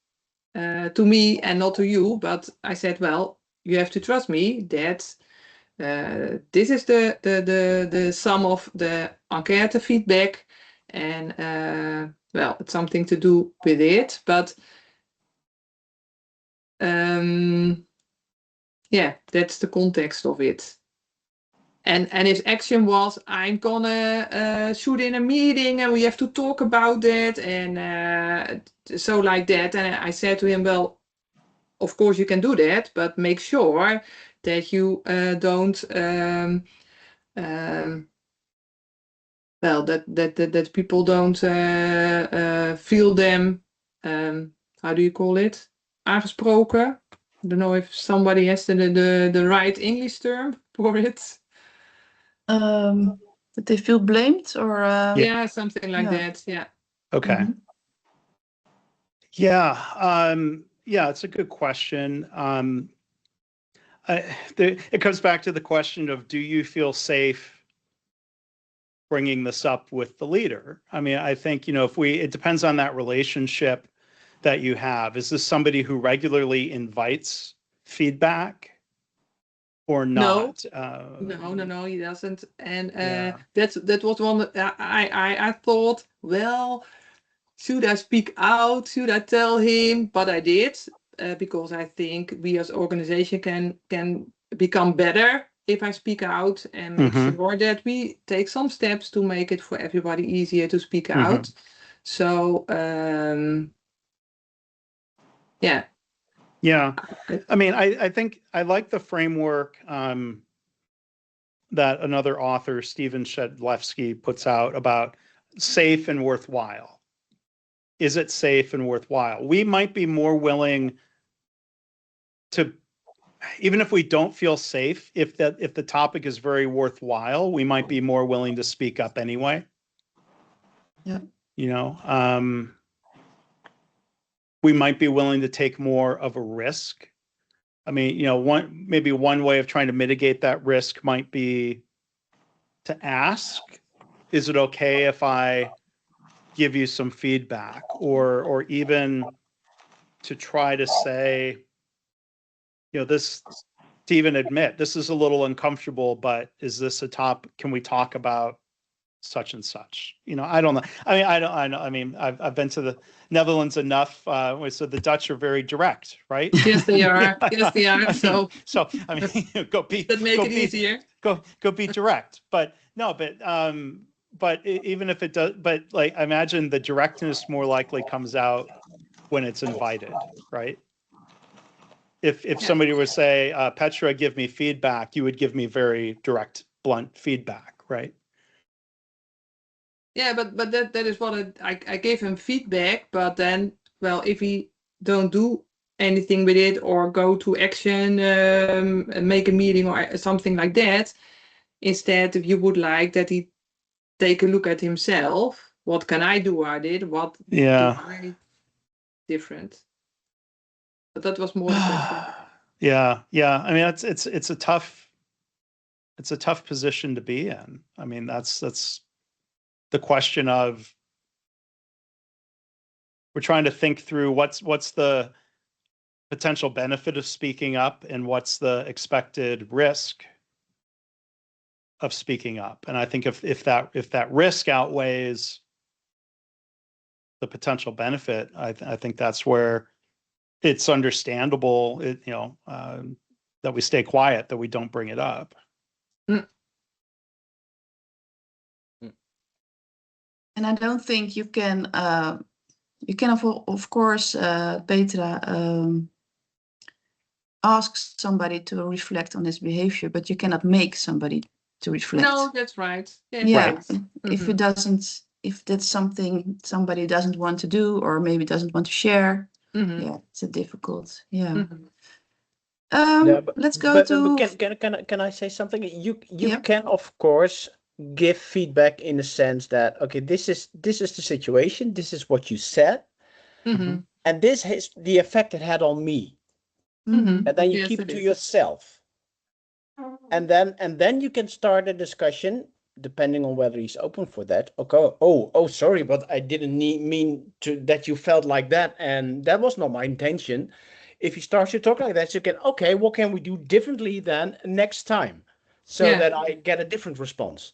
to me and not to you. But I said, you have to trust me that this is the sum of the enquête feedback. And, it's something to do with it. But, that's the context of it. And his action was, I'm gonna shoot in a meeting and we have to talk about that, and so like that. And I said to him, of course you can do that, but make sure that you don't that people don't feel them, how do you call it? Aangesproken. I don't know if somebody has the right English term for it. That they feel blamed, or something like that. Yeah. Okay. It's a good question. It comes back to the question of, do you feel safe bringing this up with the leader? I mean, I think, it depends on that relationship that you have. Is this somebody who regularly invites feedback? or not? No, he doesn't. And Yeah. that was one that I thought, well, should I speak out? Should I tell him? But I did, because I think we as organization can become better if I speak out and make sure that we take some steps to make it for everybody easier to speak out. So, yeah. Yeah. I mean, I think I like the framework that another author, Stephen Shedlewski, puts out about safe and worthwhile. Is it safe and worthwhile? We might be more willing to, even if we don't feel safe, if the topic is very worthwhile, we might be more willing to speak up anyway. Yeah. You know, we might be willing to take more of a risk. I mean, you know, maybe one way of trying to mitigate that risk might be to ask, is it okay if I give you some feedback, or even to try to say, you know, this, to even admit this is a little uncomfortable, but is this a can we talk about such and such? You know, I don't know. I mean, I know. I mean, I've been to the Netherlands enough, so the Dutch are very direct, right? Yes, they are. Yes, they are. So I mean, that make it easier. Go be direct. But no, but even if it does, but like, I imagine the directness more likely comes out when it's invited, right? If somebody were to say, Petra, give me feedback, you would give me very direct, blunt feedback, right? Yeah, but that is what I gave him feedback, but then, well, if he don't do anything with it or go to action, make a meeting or something like that, instead, if you would like that he take a look at himself, what can I do? I did what? Yeah. Do I different? But that was more the question. Yeah. I mean, it's a tough position to be in. I mean, that's the question of, we're trying to think through what's the potential benefit of speaking up and what's the expected risk of speaking up. And I think if that risk outweighs the potential benefit, I think that's where it's understandable, that we stay quiet, that we don't bring it up. And I don't think you can of course, Petra, ask somebody to reflect on his behavior, but you cannot make somebody to reflect. No, that's right. Yeah, Right. If that's something somebody doesn't want to do, or maybe doesn't want to share, Mm-hmm. it's a difficult. Yeah. Mm-hmm. Let's go but to. can I say something? You Yeah. can, of course, give feedback in the sense that, okay, this is the situation, this is what you said, Mm-hmm. and this is the effect it had on me. Mm-hmm. And then you Yes, keep it to is. yourself. And then you can start a discussion, depending on whether he's open for that. Okay, oh, sorry, but I didn't mean to that you felt like that, and that was not my intention. If he starts to talk like that, you can, okay, what can we do differently than next time, so that I get a different response.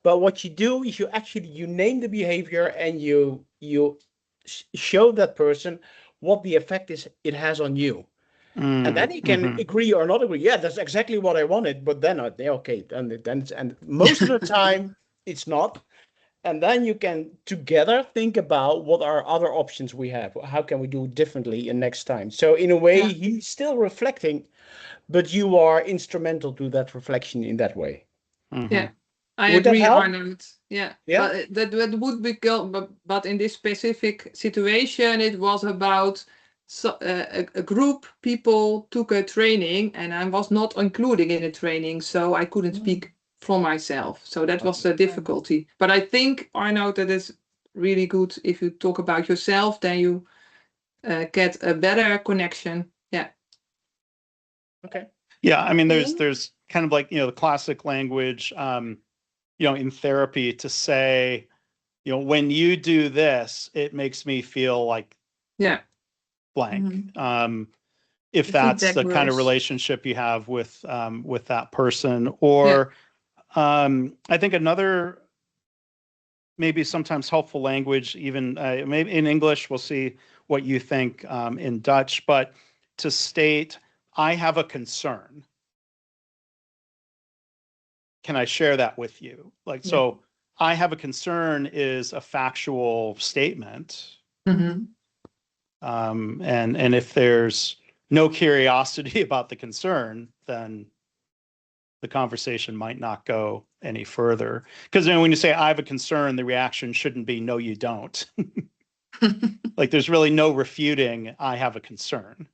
But what you do is you name the behavior, and you show that person what the effect is it has on you. And then he can agree or not agree. Yeah, that's exactly what I wanted. But then, okay, and most of the time it's not. And then you can together think about what are other options we have. How can we do differently next time? So in a way, he's still reflecting, but you are instrumental to that reflection in that way. Yeah, I Would that agree, help? Arnold. Yeah, Yeah? but that would be but in this specific situation, it was about a group people took a training, and I was not included in the training, so I couldn't speak for myself. So that was the difficulty. But I think, Arnold, that is really good. If you talk about yourself, then you get a better connection. Yeah. Okay. Yeah, I mean, there's kind of like, the classic language, in therapy, to say, when you do this, it makes me feel like blank. if that's the feedback kind of rules. relationship you have with that person. Or I think another maybe sometimes helpful language, even maybe in English, we'll see what you think in Dutch, but to state, I have a concern. Can I share that with you? Like, so I have a concern is a factual statement. Mhm. And if there's no curiosity about the concern, then the conversation might not go any further. Because then when you say I have a concern, the reaction shouldn't be no, you don't. Like there's really no refuting I have a concern.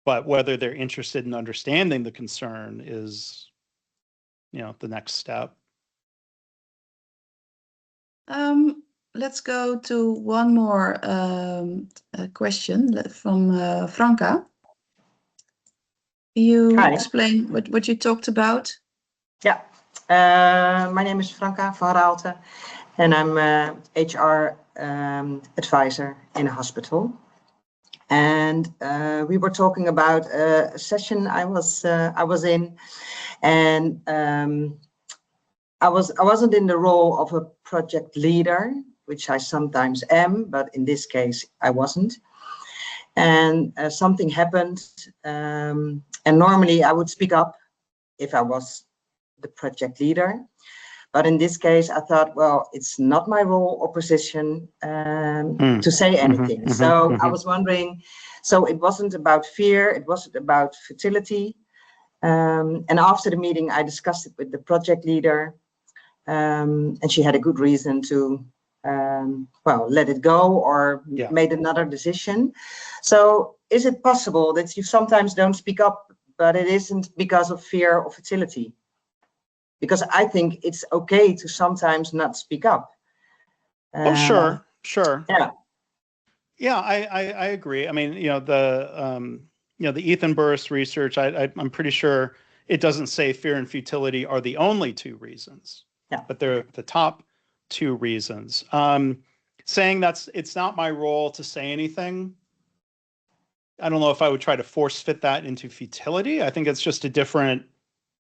But whether they're interested in understanding the concern is, the next step. Let's go to one more question from Franca. You Hi. explain what you talked about? Yeah, my name is Franca van Raalte and I'm a HR advisor in a hospital. And we were talking about a session I was in, and I wasn't in the role of a project leader, which I sometimes am, but in this case I wasn't. And something happened, and normally I would speak up if I was the project leader. But in this case, I thought, well, it's not my role or position to say anything. So I was wondering, so it wasn't about fear, it wasn't about futility. And after the meeting, I discussed it with the project leader, and she had a good reason to, let it go or made another decision. So is it possible that you sometimes don't speak up, but it isn't because of fear or futility? Because I think it's okay to sometimes not speak up. Oh, sure. Yeah. Yeah, I agree. I mean, the Ethan Burris research, I'm pretty sure it doesn't say fear and futility are the only two reasons. Yeah. But they're the top two reasons. Saying it's not my role to say anything, I don't know if I would try to force fit that into futility. I think it's just a different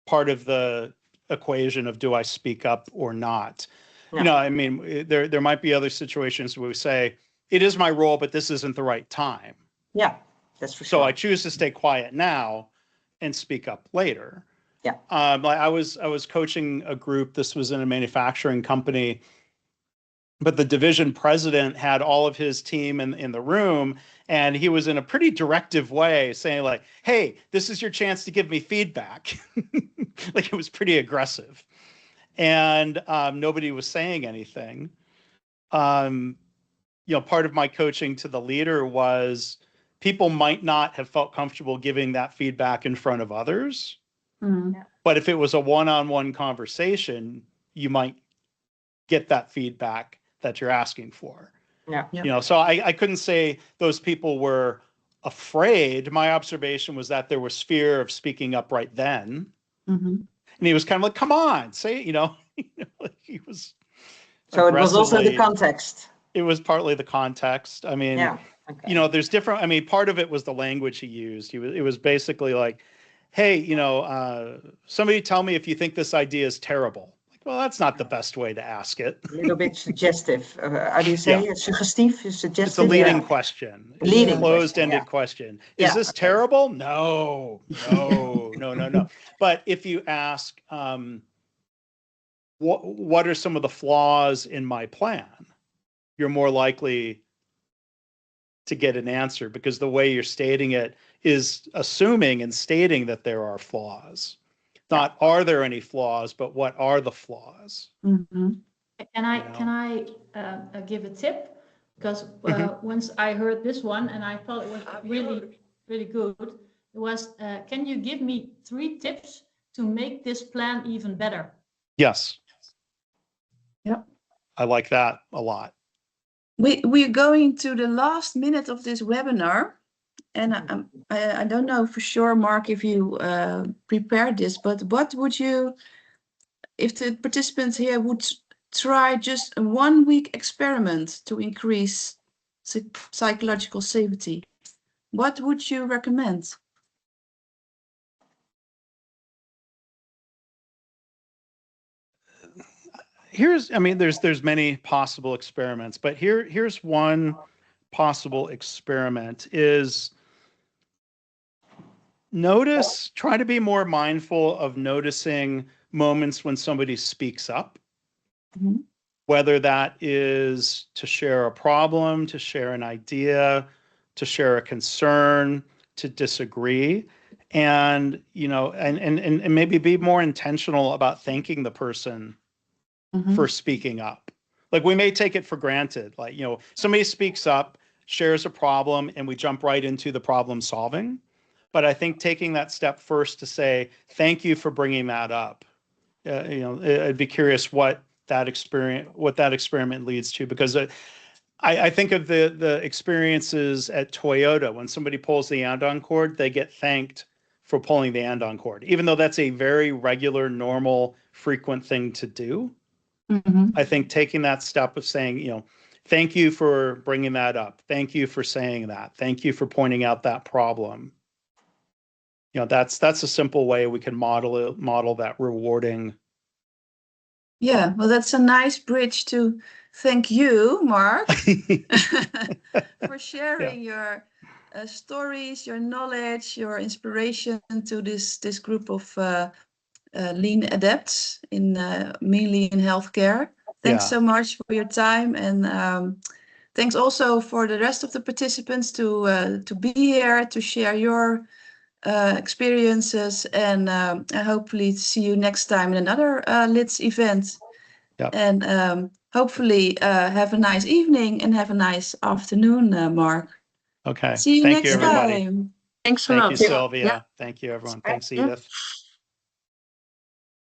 part of the equation of do I speak up or not. Yeah. I mean, there might be other situations where we say, it is my role, but this isn't the right time. Yeah, that's for So sure. I choose to stay quiet now and speak up later. Yeah. Like I was coaching a group. This was in a manufacturing company, but the division president had all of his team in the room, and he was in a pretty directive way saying like, hey, this is your chance to give me feedback. Like it was pretty aggressive. And nobody was saying anything. Part of my coaching to the leader was people might not have felt comfortable giving that feedback in front of others. Mm. But if it was a one-on-one conversation, you might get that feedback that you're asking for. Yeah. So I couldn't say those people were afraid. My observation was that there was fear of speaking up right then. Mm-hmm. And he was kind of like, come on, say it, like he was. So it was also the context. It was partly the context. I mean, okay. There's different, part of it was the language he used. It was basically like, hey, somebody tell me if you think this idea is terrible. Like, well, that's not the best way to ask it. A little bit suggestive. How do you say it? Suggestive? Suggestive? It's a leading question. It's a closed-ended question. Is this terrible? No. But if you ask, what are some of the flaws in my plan? You're more likely to get an answer because the way you're stating it is assuming and stating that there are flaws. Not are there any flaws, but what are the flaws? Mm-hmm. Can I give a tip? Because once I heard this one and I thought it was really, really good. It was, can you give me 3 tips to make this plan even better? Yes. Yep. I like that a lot. We're going to the last minute of this webinar. And I don't know for sure, Mark, if you prepared this, but what would you, if the participants here would try just a 1-week experiment to increase psychological safety, what would you recommend? There's many possible experiments, but here's one possible experiment is try to be more mindful of noticing moments when somebody speaks up, Mm-hmm. whether that is to share a problem, to share an idea, to share a concern, to disagree, and and maybe be more intentional about thanking the person Mm-hmm. for speaking up. Like, we may take it for granted, like, somebody speaks up, shares a problem, and we jump right into the problem solving. But I think taking that step first to say, thank you for bringing that up. I'd be curious what that experiment leads to, because I think of the experiences at Toyota. When somebody pulls the andon cord, they get thanked for pulling the andon cord, even though that's a very regular, normal, frequent thing to do. Mm-hmm. I think taking that step of saying, thank you for bringing that up. Thank you for saying that. Thank you for pointing out that problem. That's a simple way we can model that rewarding. Yeah, well, that's a nice bridge to thank you, Mark, for sharing your stories, your knowledge, your inspiration to this group of Lean adepts mainly in healthcare. Thanks so much for your time, and thanks also for the rest of the participants to be here to share your experiences, and hopefully see you next time in another LITS event. Yep. And hopefully have a nice evening and have a nice afternoon, Mark. Okay. See you Thank next you, everybody. time. Thanks a Thank lot. you, Sylvia. Thank you, everyone. Thanks, Edith.